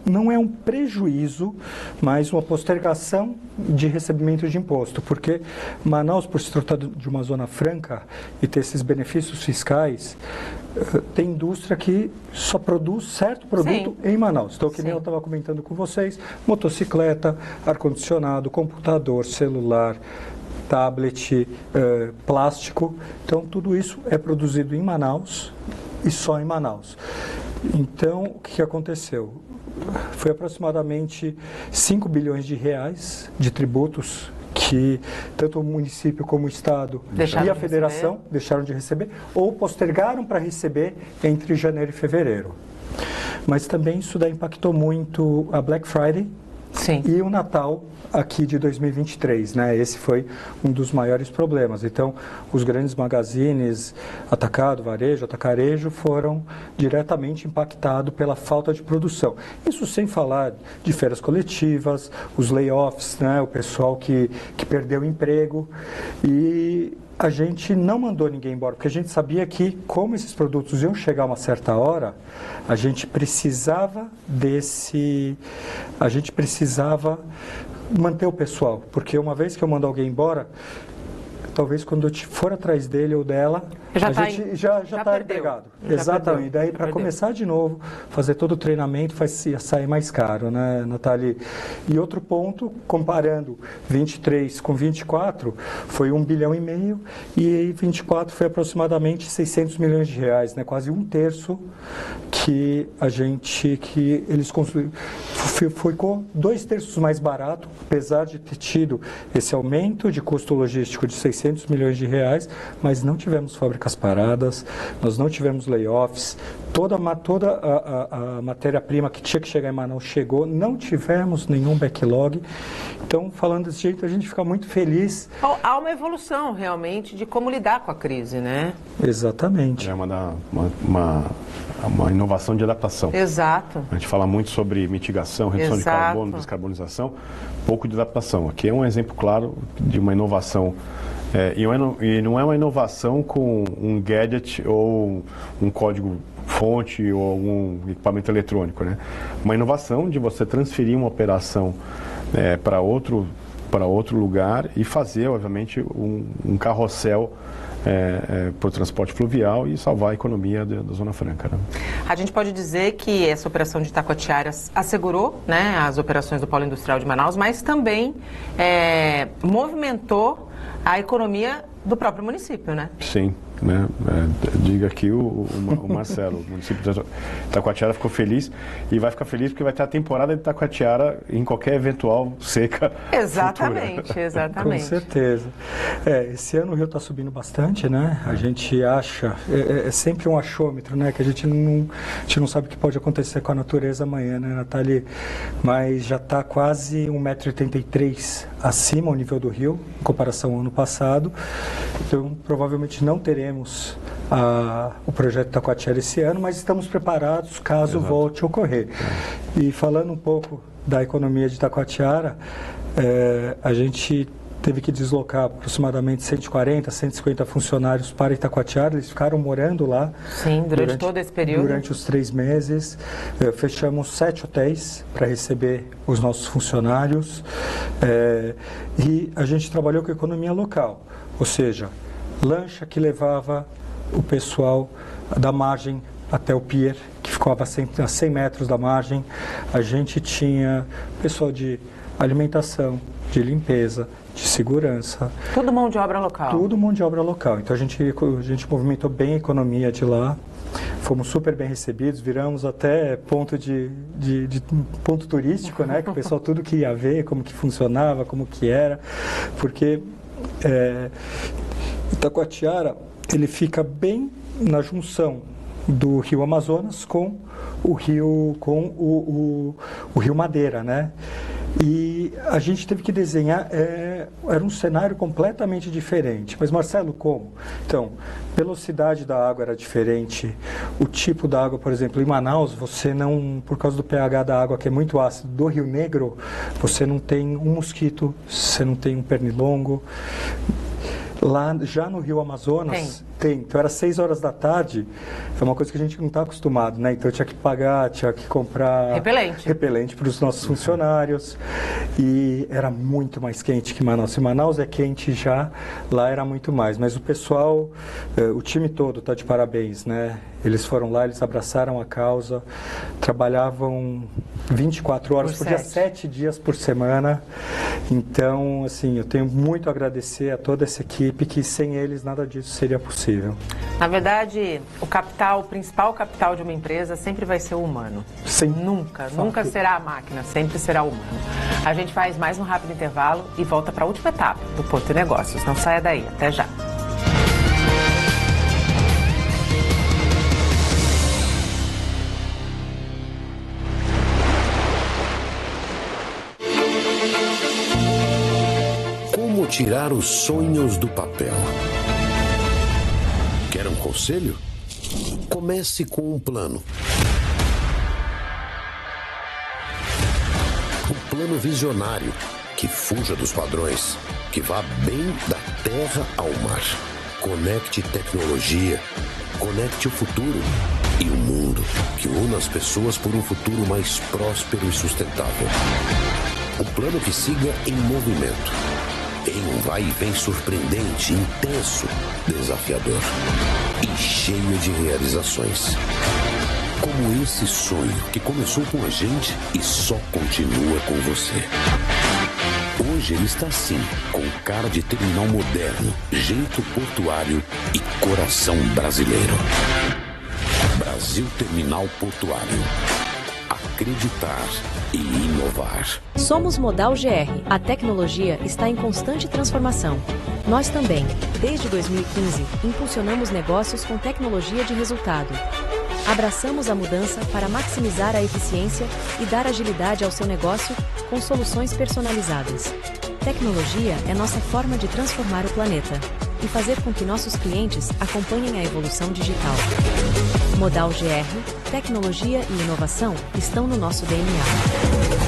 não é um prejuízo, mas uma postergação de recebimento de imposto, porque Manaus, por se tratar de uma zona franca e ter esses benefícios fiscais, tem indústria que só produz certo produto em Manaus. Então, que nem eu estava comentando com vocês, motocicleta, ar-condicionado, computador, celular, tablet, plástico. Então, tudo isso é produzido em Manaus e só em Manaus. Então, o que aconteceu? Foi aproximadamente 5 bilhões de reais de tributos que tanto o município como o Estado e a Federação deixaram de receber ou postergaram para receber entre janeiro e fevereiro. Mas também isso daí impactou muito a Black Friday e o Natal aqui de 2023, né? Esse foi um dos maiores problemas. Então, os grandes magazines, atacado, varejo, atacarejo, foram diretamente impactados pela falta de produção. Isso sem falar de férias coletivas, os layoffs, né? O pessoal que perdeu o emprego. E a gente não mandou ninguém embora, porque a gente sabia que, como esses produtos iam chegar a uma certa hora, a gente precisava manter o pessoal, porque uma vez que eu mando alguém embora, talvez quando eu for atrás dele ou dela, a gente já está empregado. Exatamente. Daí, para começar de novo, fazer todo o treinamento vai sair mais caro, né, Nathalie? E outro ponto, comparando 23 com 24, foi 1,5 bilhão e 24 foi aproximadamente 600 milhões de reais, né? Quase um terço que eles construíram. Ficou 2 terços mais barato, apesar de ter tido esse aumento de custo logístico de 600 milhões de reais, mas não tivemos fábricas paradas, nós não tivemos layoffs, toda a matéria-prima que tinha que chegar em Manaus chegou, não tivemos nenhum backlog. Então, falando desse jeito, a gente fica muito feliz. Há uma evolução, realmente, de como lidar com a crise, né? Exatamente. É uma inovação de adaptação. Exato. A gente fala muito sobre mitigação, redução de carbono, descarbonização, pouco de adaptação. Aqui é um exemplo claro de uma inovação. E não é uma inovação com um gadget ou um código-fonte ou algum equipamento eletrônico, né? Uma inovação de você transferir uma operação para outro lugar e fazer, obviamente, um carrossel para o transporte fluvial e salvar a economia da Zona Franca. Né? A gente pode dizer que essa operação de Itacoatiara assegurou, né, as operações do Polo Industrial de Manaus, mas também movimentou a economia do próprio município, né? Sim, né? Diga aqui o Marcelo, o município de Itacoatiara ficou feliz e vai ficar feliz porque vai ter a temporada de Itacoatiara em qualquer eventual seca. Exatamente, futura. Exatamente. Com certeza. Esse ano o rio está subindo bastante, né? A gente acha, é sempre um achômetro, né? Que a gente não sabe o que pode acontecer com a natureza amanhã, né, Nathalie? Mas já está quase 1,83 m acima o nível do rio, em comparação ao ano passado. Então, provavelmente não teremos o projeto Itacoatiara esse ano, mas estamos preparados caso volte a ocorrer. E falando um pouco da economia de Itacoatiara, a gente teve que deslocar aproximadamente 140, 150 funcionários para Itacoatiara. Eles ficaram morando lá. Sim, durante todo esse período. Durante os 3 meses. Fechamos 7 hotéis para receber os nossos funcionários. E a gente trabalhou com a economia local. Ou seja, lancha que levava o pessoal da margem até o pier, que ficava a 100 metros da margem. A gente tinha pessoal de alimentação, de limpeza, de segurança. Tudo mão de obra local. Tudo mão de obra local. Então a gente movimentou bem a economia de lá. Fomos super bem recebidos, viramos até ponto ponto turístico, né? Que o pessoal tudo queria ver como que funcionava, como que era, porque Itacoatiara, ele fica bem na junção do Rio Amazonas com o Rio Madeira, né? E a gente teve que desenhar, era um cenário completamente diferente. Mas, Marcelo, como? Então, velocidade da água era diferente, o tipo da água, por exemplo, em Manaus, você não, por causa do pH da água que é muito ácido, do Rio Negro, você não tem um mosquito, você não tem um pernilongo. Lá, já no Rio Amazonas, tem. Então, era 6 horas da tarde, é uma coisa que a gente não está acostumado, né? Então, tinha que comprar repelente para os nossos funcionários. E era muito mais quente que Manaus. Se Manaus é quente já, lá era muito mais. Mas o pessoal, o time todo está de parabéns, né? Eles foram lá, eles abraçaram a causa, trabalhavam 24 horas por dia, 7 dias por semana. Então, assim, eu tenho muito a agradecer a toda essa equipe, que sem eles nada disso seria possível. Na verdade, o principal capital de uma empresa sempre vai ser o humano. Sim. Nunca será a máquina, sempre será o humano. A gente faz mais um rápido intervalo e volta para a última etapa do Porto e Negócios. Não saia daí, até já. Como tirar os sonhos do papel? Quer um conselho? Comece com um plano. Um plano visionário, que fuja dos padrões, que vá bem da terra ao mar. Conecte tecnologia, conecte o futuro e o mundo, que une as pessoas por um futuro mais próspero e sustentável. Um plano que siga em movimento, em um vai e vem surpreendente, intenso, desafiador e cheio de realizações. Como esse sonho que começou com a gente e só continua com você. Hoje ele está assim, com cara de terminal moderno, jeito portuário e coração brasileiro. Brasil Terminal Portuário. Acreditar e inovar. Somos Modal GR. A tecnologia está em constante transformação. Nós também, desde 2015, impulsionamos negócios com tecnologia de resultado. Abraçamos a mudança para maximizar a eficiência e dar agilidade ao seu negócio com soluções personalizadas. Tecnologia é nossa forma de transformar o planeta e fazer com que nossos clientes acompanhem a evolução digital. Modal GR, tecnologia e inovação estão no nosso DNA.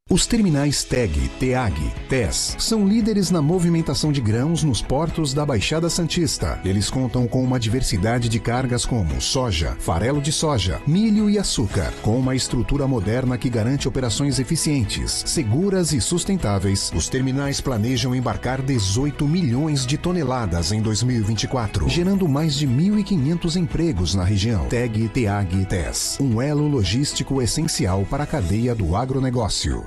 Os terminais TEG, TEAG, TES são líderes na movimentação de grãos nos portos da Baixada Santista. Eles contam com uma diversidade de cargas como soja, farelo de soja, milho e açúcar, com uma estrutura moderna que garante operações eficientes, seguras e sustentáveis. Os terminais planejam embarcar 18 milhões de toneladas em 2024, gerando mais de 1.500 empregos na região. TEG, TEAG, TES, um elo logístico essencial para a cadeia do agronegócio.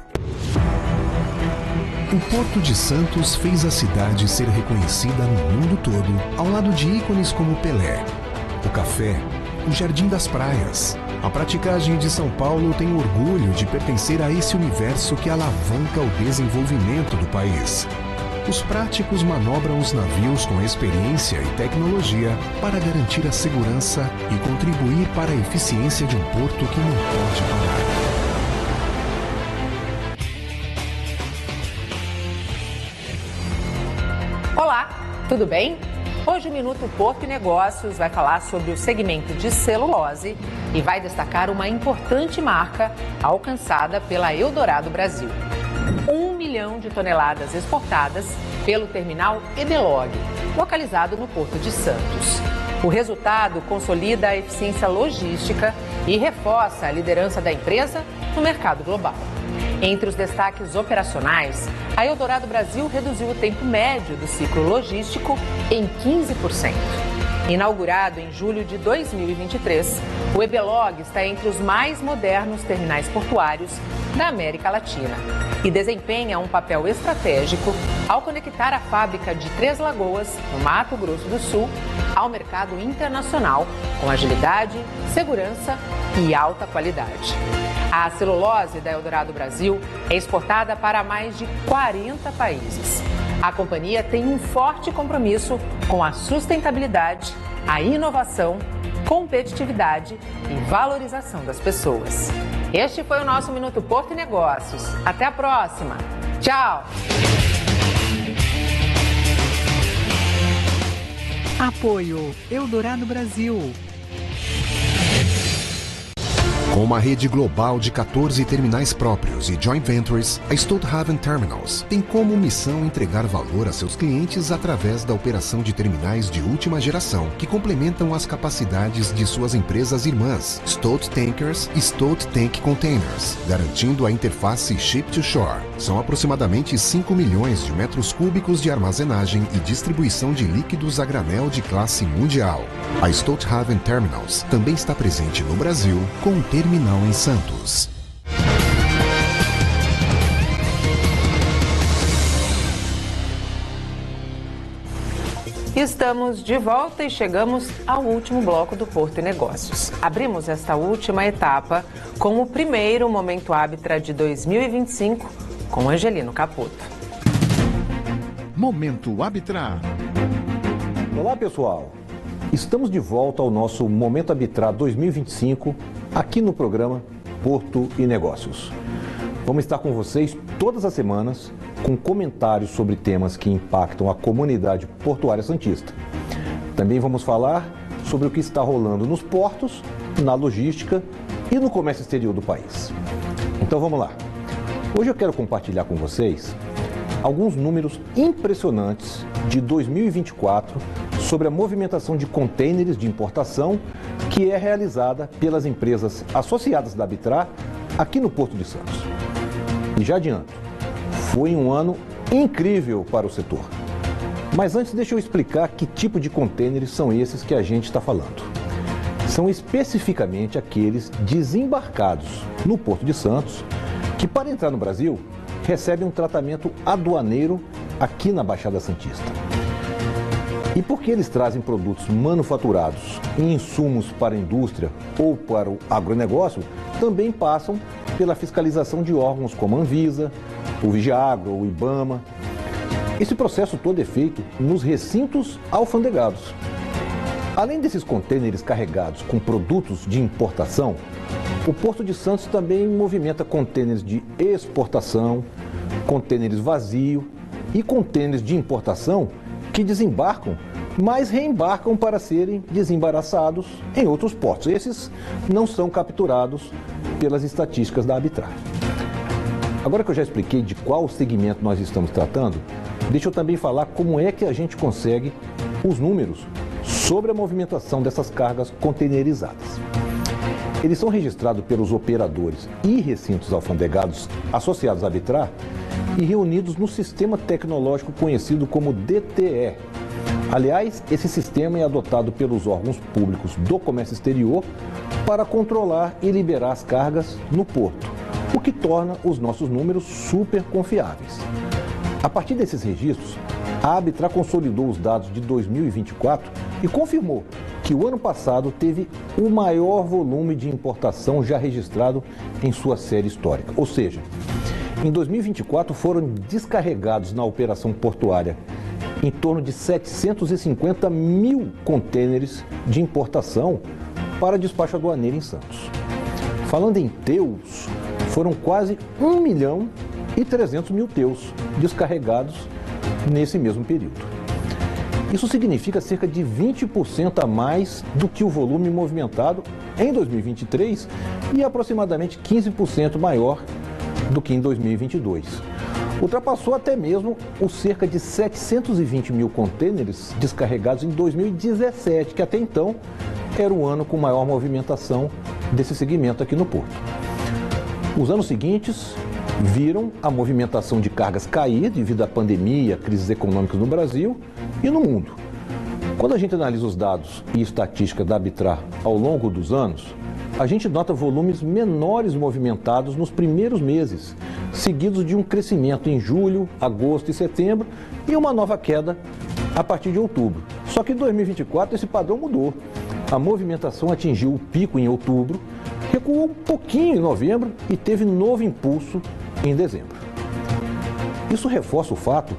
O Porto de Santos fez a cidade ser reconhecida no mundo todo, ao lado de ícones como Pelé, o café, o Jardim das Praias. A praticagem de São Paulo tem orgulho de pertencer a esse universo que alavanca o desenvolvimento do país. Os práticos manobram os navios com experiência e tecnologia para garantir a segurança e contribuir para a eficiência de um porto que não pode parar. Olá, tudo bem? Hoje o Minuto Porto e Negócios vai falar sobre o segmento de celulose e vai destacar uma importante marca alcançada pela Eldorado Brasil. 1 milhão de toneladas exportadas pelo terminal Ebelog, localizado no Porto de Santos. O resultado consolida a eficiência logística e reforça a liderança da empresa no mercado global. Entre os destaques operacionais, a Eldorado Brasil reduziu o tempo médio do ciclo logístico em 15%. Inaugurado em julho de 2023, o Ebelog está entre os mais modernos terminais portuários da América Latina e desempenha um papel estratégico ao conectar a fábrica de Três Lagoas, no Mato Grosso do Sul, ao mercado internacional com agilidade, segurança e alta qualidade. A celulose da Eldorado Brasil é exportada para mais de 40 países. A companhia tem um forte compromisso com a sustentabilidade, a inovação, competitividade e valorização das pessoas. Este foi o nosso Minuto Porto e Negócios. Até a próxima. Tchau! Apoio Eldorado Brasil. Com uma rede global de 14 terminais próprios e joint ventures, a Stolthaven Terminals tem como missão entregar valor a seus clientes através da operação de terminais de última geração, que complementam as capacidades de suas empresas irmãs, Stolt Tankers e Stolt Tank Containers, garantindo a interface Ship-to-Shore. São aproximadamente 5 milhões de metros cúbicos de armazenagem e distribuição de líquidos a granel de classe mundial. A Stolthaven Terminals também está presente no Brasil, com um terminal em Santos. Estamos de volta e chegamos ao último bloco do Porto e Negócios. Abrimos esta última etapa com o primeiro Momento Habitra de 2025 com Angelino Caputo. Momento Habitra. Olá, pessoal. Estamos de volta ao nosso Momento Habitra 2025 aqui no programa Porto e Negócios. Vamos estar com vocês todas as semanas com comentários sobre temas que impactam a comunidade portuária santista. Também vamos falar sobre o que está rolando nos portos, na logística e no comércio exterior do país. Então vamos lá. Hoje eu quero compartilhar com vocês alguns números impressionantes de 2024 sobre a movimentação de contêineres de importação que é realizada pelas empresas associadas da Arbitrar aqui no Porto de Santos. E já adianto, foi um ano incrível para o setor. Mas antes deixa eu explicar que tipo de contêineres são esses que a gente está falando. São especificamente aqueles desembarcados no Porto de Santos que, para entrar no Brasil, recebem um tratamento aduaneiro aqui na Baixada Santista. E porque eles trazem produtos manufaturados e insumos para a indústria ou para o agronegócio, também passam pela fiscalização de órgãos como a Anvisa, o Vigiagro, o IBAMA. Esse processo todo é feito nos recintos alfandegados. Além desses contêineres carregados com produtos de importação, o Porto de Santos também movimenta contêineres de exportação, contêineres vazios e contêineres de importação que desembarcam, mas reembarcam para serem desembaraçados em outros portos. Esses não são capturados pelas estatísticas da Arbitrar. Agora que eu já expliquei de qual segmento nós estamos tratando, deixa eu também falar como é que a gente consegue os números sobre a movimentação dessas cargas containerizadas. Eles são registrados pelos operadores e recintos alfandegados associados à Arbitrar e reunidos no sistema tecnológico conhecido como DTE. Aliás, esse sistema é adotado pelos órgãos públicos do comércio exterior para controlar e liberar as cargas no porto, o que torna os nossos números super confiáveis. A partir desses registros, a Arbitrar consolidou os dados de 2024 e confirmou que o ano passado teve o maior volume de importação já registrado em sua série histórica. Ou seja, em 2024 foram descarregados na operação portuária em torno de 750 mil contêineres de importação para despacho aduaneiro em Santos. Falando em teus, foram quase 1.300.000 teus descarregados nesse mesmo período. Isso significa cerca de 20% a mais do que o volume movimentado em 2023 e aproximadamente 15% maior do que em 2022. Ultrapassou até mesmo os cerca de 720 mil contêineres descarregados em 2017, que até então era o ano com maior movimentação desse segmento aqui no Porto. Os anos seguintes viram a movimentação de cargas cair devido à pandemia, crises econômicas no Brasil e no mundo. Quando a gente analisa os dados e estatísticas da Arbitrar ao longo dos anos, a gente nota volumes menores movimentados nos primeiros meses, seguidos de um crescimento em julho, agosto e setembro e uma nova queda a partir de outubro. Só que em 2024 esse padrão mudou. A movimentação atingiu o pico em outubro, recuou um pouquinho em novembro e teve novo impulso em dezembro. Isso reforça o fato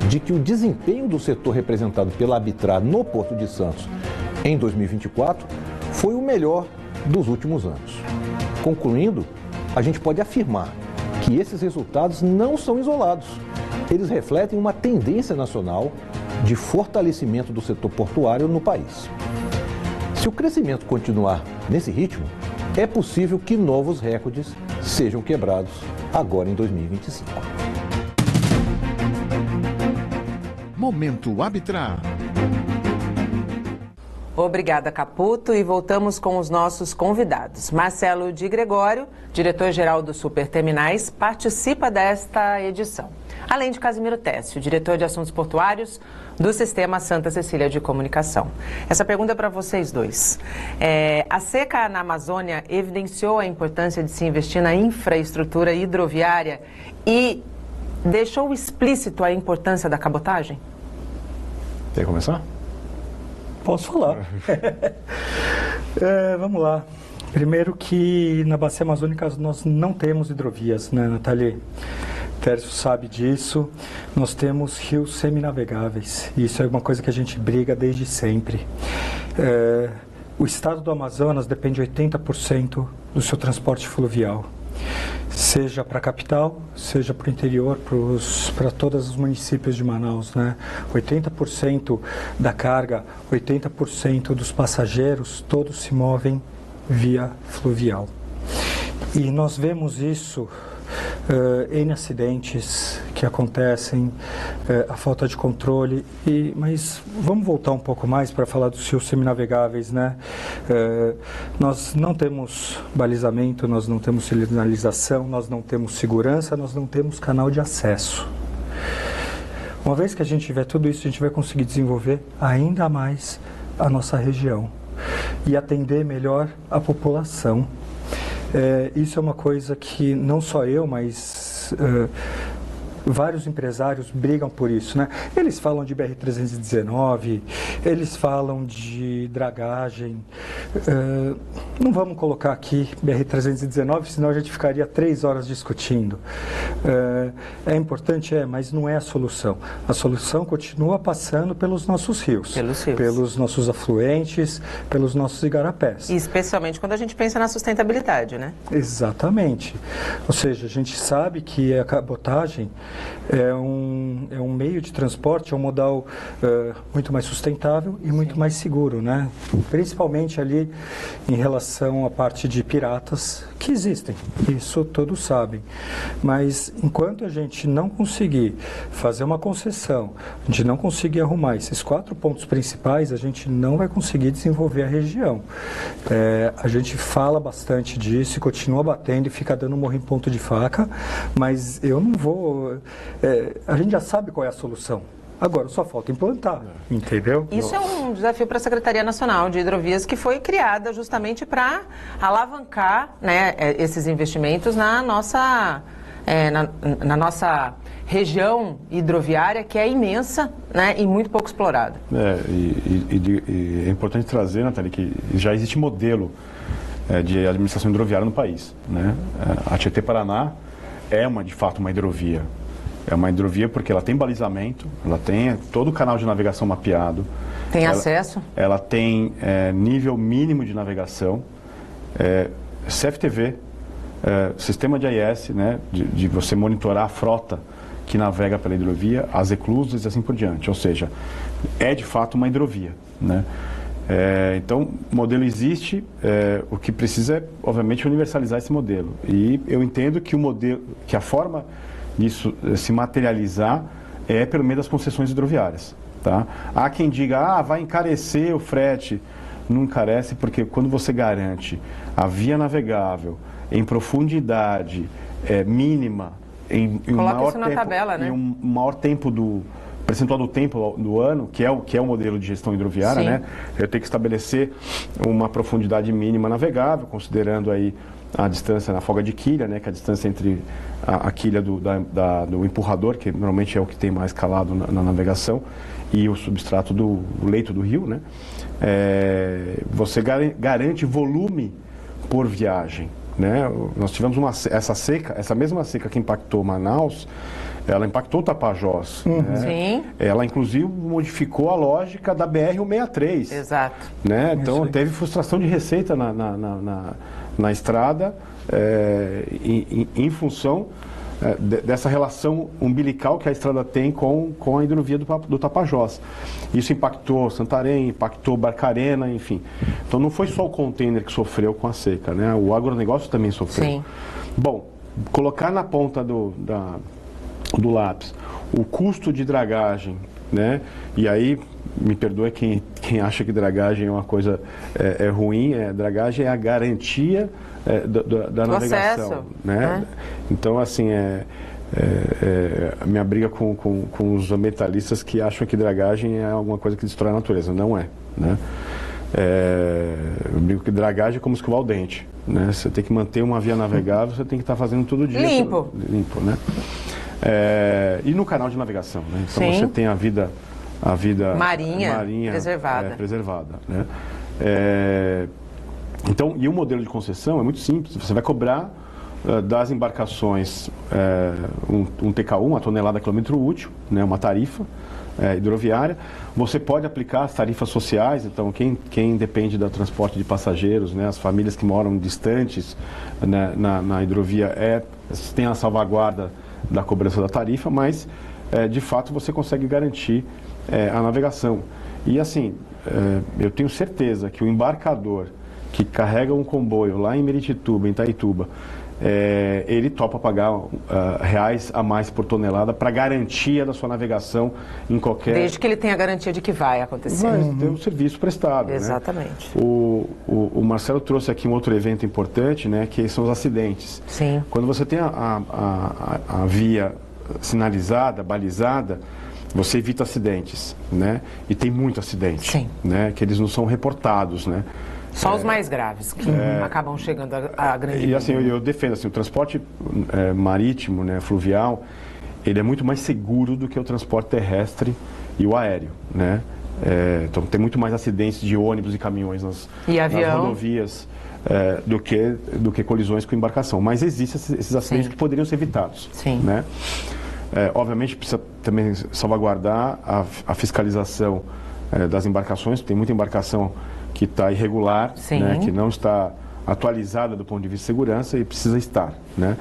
de que o desempenho do setor representado pela Arbitrar no Porto de Santos em 2024 foi o melhor dos últimos anos. Concluindo, a gente pode afirmar que esses resultados não são isolados. Eles refletem uma tendência nacional de fortalecimento do setor portuário no país. Se o crescimento continuar nesse ritmo, é possível que novos recordes sejam quebrados agora em 2025. Momento Arbitrar. Obrigada, Caputo, e voltamos com os nossos convidados. Marcelo de Gregório, diretor-geral do Superterminais, participa desta edição. Além de Casimiro Técio, diretor de Assuntos Portuários do Sistema Santa Cecília de Comunicação. Essa pergunta é para vocês dois. A seca na Amazônia evidenciou a importância de se investir na infraestrutura hidroviária e deixou explícito a importância da cabotagem? Quer começar? Posso falar. Vamos lá. Primeiro que na Bacia Amazônica nós não temos hidrovias, né, Nathalie? Tércio sabe disso. Nós temos rios seminavegáveis. Isso é uma coisa que a gente briga desde sempre. O estado do Amazonas depende 80% do seu transporte fluvial. Seja para a capital, seja para o interior, para todos os municípios de Manaus, né? 80% da carga, 80% dos passageiros, todos se movem via fluvial. E nós vemos isso em acidentes que acontecem, a falta de controle. Mas vamos voltar um pouco mais para falar dos rios seminavegáveis, né? Nós não temos balizamento, nós não temos sinalização, nós não temos segurança, nós não temos canal de acesso. Uma vez que a gente tiver tudo isso, a gente vai conseguir desenvolver ainda mais a nossa região e atender melhor a população. Isso é uma coisa que não só eu, mas vários empresários brigam por isso, né? Eles falam de BR-319, eles falam de dragagem. Não vamos colocar aqui BR-319, senão a gente ficaria 3 horas discutindo. É importante, mas não é a solução. A solução continua passando pelos nossos rios. Pelos nossos afluentes, pelos nossos igarapés. E especialmente quando a gente pensa na sustentabilidade, né? Exatamente. Ou seja, a gente sabe que a cabotagem é um meio de transporte, é um modal muito mais sustentável e muito mais seguro, né? Principalmente ali em relação à parte de piratas que existem, isso todos sabem. Mas enquanto a gente não conseguir fazer uma concessão, a gente não conseguir arrumar esses 4 pontos principais, a gente não vai conseguir desenvolver a região. A gente fala bastante disso e continua batendo e fica dando morro em ponto de faca, mas eu não vou... a gente já sabe qual é a solução. Agora só falta implantar, entendeu? Isso é um desafio para a Secretaria Nacional de Hidrovias, que foi criada justamente para alavancar, né, esses investimentos na nossa região hidroviária, que é imensa, né, e muito pouco explorada. É importante trazer, Nathalie, que já existe modelo de administração hidroviária no país, né? A Tietê-Paraná é de fato uma hidrovia. É uma hidrovia porque ela tem balizamento, ela tem todo o canal de navegação mapeado. Tem acesso? Ela tem nível mínimo de navegação, CFTV, sistema de AIS, né, de você monitorar a frota que navega pela hidrovia, as eclusas e assim por diante. Ou seja, é de fato uma hidrovia, né? Então, o modelo existe, o que precisa é, obviamente, universalizar esse modelo. E eu entendo que a forma disso se materializar é pelo meio das concessões hidroviárias, tá? Há quem diga, vai encarecer o frete. Não encarece, porque quando você garante a via navegável em profundidade mínima, em um maior isso na tempo, tabela, né? em um maior tempo percentual do tempo do ano, que é o modelo de gestão hidroviária, né? Eu tenho que estabelecer uma profundidade mínima navegável, considerando aí a distância na folga de quilha, né, que é a distância entre a quilha do empurrador, que normalmente é o que tem mais calado na navegação, e o substrato do leito do rio, né? Você garante volume por viagem, né? Nós tivemos essa mesma seca que impactou Manaus, ela impactou Tapajós. Né? Sim. Ela, inclusive, modificou a lógica da BR-163. Exato. Né? Então, teve frustração de receita na estrada em função dessa relação umbilical que a estrada tem com a hidrovia do Tapajós. Isso impactou Santarém, impactou Barcarena, enfim. Então, não foi só o container que sofreu com a seca, né? O agronegócio também sofreu. Sim. Bom, colocar na ponta do lápis o custo de dragagem, né? E aí, me perdoe quem acha que dragagem é uma coisa ruim, dragagem é a garantia da navegação, acesso, né? Então, assim, a minha briga com os ambientalistas que acham que dragagem é alguma coisa que destrói a natureza. Não é, né? Eu brigo que dragagem é como escovar o dente, né? Você tem que manter uma via navegável, você tem que estar fazendo todo dia. Limpo, né? E no canal de navegação, né? Então você tem a vida marinha preservada, né? Então, e o modelo de concessão é muito simples. Você vai cobrar das embarcações um TKU, uma tonelada quilômetro útil, né? Uma tarifa hidroviária. Você pode aplicar as tarifas sociais. Então, quem depende do transporte de passageiros, né? As famílias que moram distantes, né? na hidrovia tem a salvaguarda da cobrança da tarifa, mas de fato você consegue garantir a navegação. E assim, eu tenho certeza que o embarcador que carrega um comboio lá em Meritituba, em Itaituba, ele topa pagar reais a mais por tonelada para garantia da sua navegação em qualquer... Desde que ele tenha a garantia de que vai acontecer. Vai ter um serviço prestado. Exatamente. Né? O Marcelo trouxe aqui um outro evento importante, né, que são os acidentes. Sim. Quando você tem a via sinalizada, balizada, você evita acidentes, né? E tem muito acidente. Sim. Né? Que eles não são reportados, né? Só os mais graves que acabam chegando à grande... E assim, eu defendo assim, o transporte marítimo, né, fluvial, ele é muito mais seguro do que o transporte terrestre e o aéreo, né? Então tem muito mais acidentes de ônibus e caminhões nas rodovias do que colisões com embarcação. Mas existem esses acidentes que poderiam ser evitados. Sim. Né? Obviamente precisa também salvaguardar a fiscalização das embarcações. Tem muita embarcação que está irregular, né, que não está atualizada do ponto de vista de segurança e precisa estar. Né?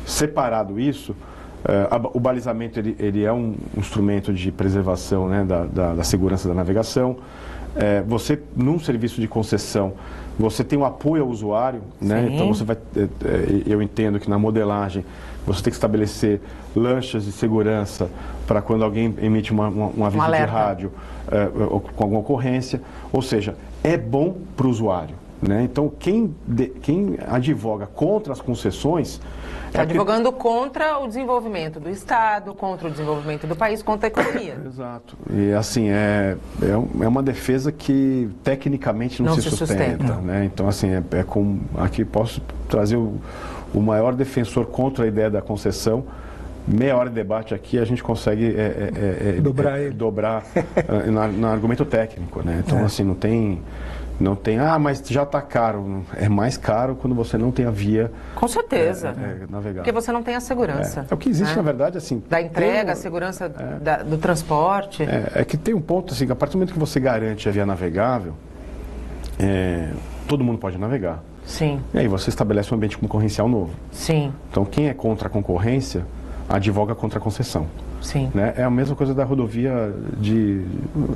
Separado isso, o balizamento ele é um instrumento de preservação, né, da segurança da navegação. Você, num serviço de concessão, você tem o apoio ao usuário, né? Então você vai, eu entendo que na modelagem você tem que estabelecer lanchas de segurança para quando alguém emite um aviso de rádio com alguma ocorrência, ou seja, é bom para o usuário, né? Então quem advoga contra as concessões está advogando contra o desenvolvimento do Estado, contra o desenvolvimento do país, contra a economia. Exato. E assim, é uma defesa que tecnicamente não se sustenta. Né? Então, assim, aqui posso trazer o maior defensor contra a ideia da concessão. Meia hora de debate aqui, a gente consegue dobrar no argumento técnico. Né? Então, assim, não tem, mas já está caro. É mais caro quando você não tem a via. Com certeza. Navegável. Porque você não tem a segurança. O que existe, na verdade, assim. Da entrega, a segurança do transporte. É que tem um ponto, assim, que a partir do momento que você garante a via navegável, todo mundo pode navegar. Sim. E aí você estabelece um ambiente concorrencial novo. Sim. Então, quem é contra a concorrência, advoga contra a concessão. Sim. Né? É a mesma coisa da rodovia de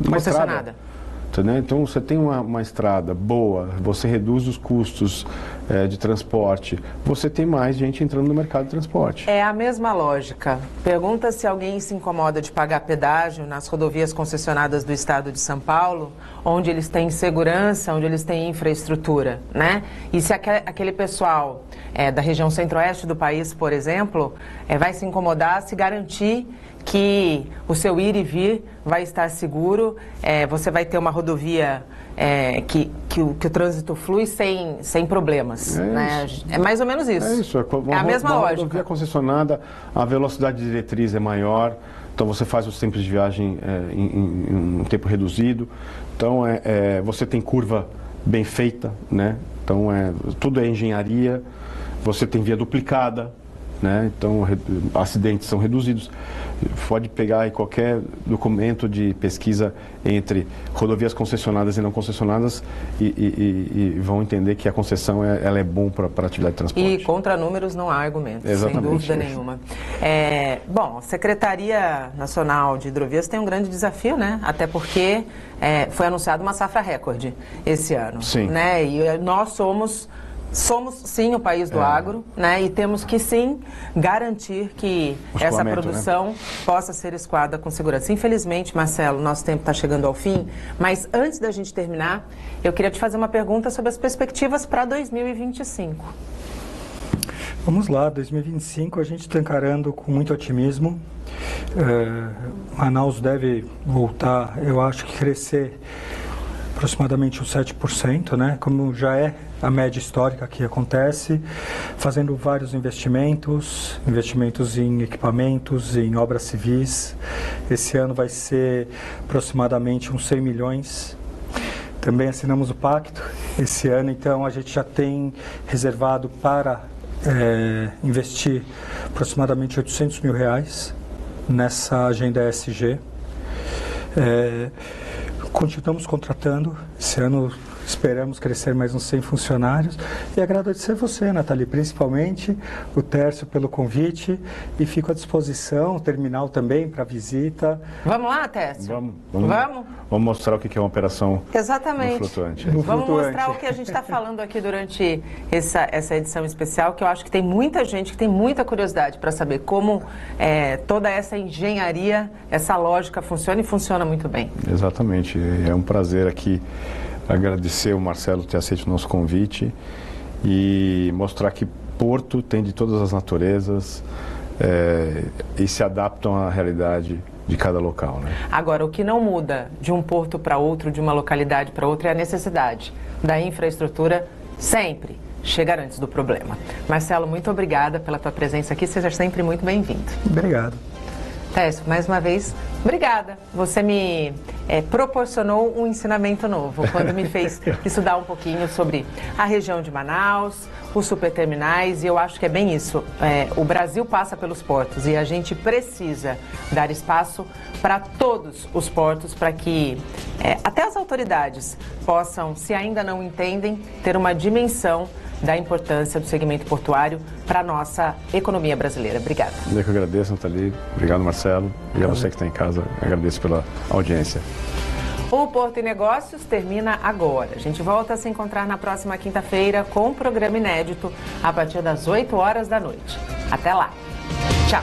concessionada. Então, você tem uma estrada boa, você reduz os custos de transporte, você tem mais gente entrando no mercado de transporte. É a mesma lógica. Pergunta se alguém se incomoda de pagar pedágio nas rodovias concessionadas do estado de São Paulo, onde eles têm segurança, onde eles têm infraestrutura, né? E se aquele pessoal da região centro-oeste do país, por exemplo, vai se incomodar se garantir que o seu ir e vir vai estar seguro, você vai ter uma rodovia que o trânsito flui sem problemas. Né? É mais ou menos isso. É isso. É a mesma lógica. Rodovia concessionada, a velocidade diretriz é maior, então você faz os tempos de viagem em um tempo reduzido. Então você tem curva bem feita, né? Então tudo é engenharia, você tem via duplicada. Né? Então, acidentes são reduzidos. Pode pegar aí qualquer documento de pesquisa entre rodovias concessionadas e não concessionadas e vão entender que a concessão ela é bom para a atividade de transporte. E contra números não há argumentos, Exatamente. sem dúvida nenhuma. Bom, a Secretaria Nacional de Hidrovias tem um grande desafio, né? Até porque foi anunciada uma safra recorde esse ano. Sim. Né? E nós somos sim o país do agro, né? E temos que sim garantir que essa produção possa ser escoada com segurança. Infelizmente, Marcelo, nosso tempo está chegando ao fim, mas antes da gente terminar, eu queria te fazer uma pergunta sobre as perspectivas para 2025. Vamos lá, 2025 a gente está encarando com muito otimismo. Manaus deve voltar, eu acho que crescer aproximadamente uns 7%, né? Como já é a média histórica que acontece, fazendo vários investimentos em equipamentos, em obras civis. Esse ano vai ser aproximadamente uns 100 milhões. Também assinamos o pacto esse ano, então a gente já tem reservado para investir aproximadamente R$800 mil nessa agenda ESG. Continuamos contratando. Esse ano Esperamos crescer mais uns 100 funcionários. E agradecer você, Nathalie, principalmente o Tércio pelo convite. E fico à disposição, o terminal também para visita. Vamos lá, Tércio? Vamos mostrar o que é uma operação Exatamente. no flutuante. Vamos mostrar o que a gente está falando aqui durante essa edição especial, que eu acho que tem muita gente que tem muita curiosidade para saber como toda essa engenharia, essa lógica funciona e funciona muito bem. Exatamente. É um prazer aqui agradecer o Marcelo ter aceito o nosso convite e mostrar que Porto tem de todas as naturezas e se adaptam à realidade de cada local, né? Agora, o que não muda de um porto para outro, de uma localidade para outra, é a necessidade da infraestrutura sempre chegar antes do problema. Marcelo, muito obrigada pela tua presença aqui, seja sempre muito bem-vindo. Obrigado. Tércio, mais uma vez, obrigada. Você me proporcionou um ensinamento novo quando me fez estudar um pouquinho sobre a região de Manaus, os superterminais, e eu acho que é bem isso. O Brasil passa pelos portos e a gente precisa dar espaço para todos os portos, para que até as autoridades possam, se ainda não entendem, ter uma dimensão da importância do segmento portuário para a nossa economia brasileira. Obrigada. Eu que agradeço, Nathalie. Obrigado, Marcelo. E a você que está em casa, agradeço pela audiência. O Porto e Negócios termina agora. A gente volta a se encontrar na próxima quinta-feira com um programa inédito a partir das 8 horas da noite. Até lá. Tchau.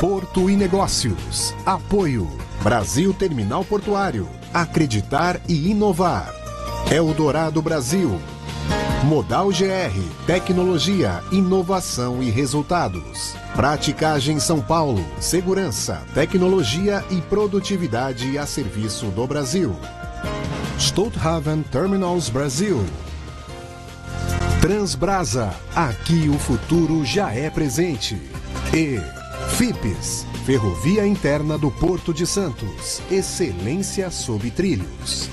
Porto e Negócios. Apoio. Brasil Terminal Portuário. Acreditar e inovar. Eldorado Brasil. Modal GR. Tecnologia, inovação e resultados. Praticagem São Paulo. Segurança, tecnologia e produtividade a serviço do Brasil. Stolthaven Terminals Brasil. Transbrasa. Aqui o futuro já é presente. E FIPS, Ferrovia Interna do Porto de Santos. Excelência sob trilhos.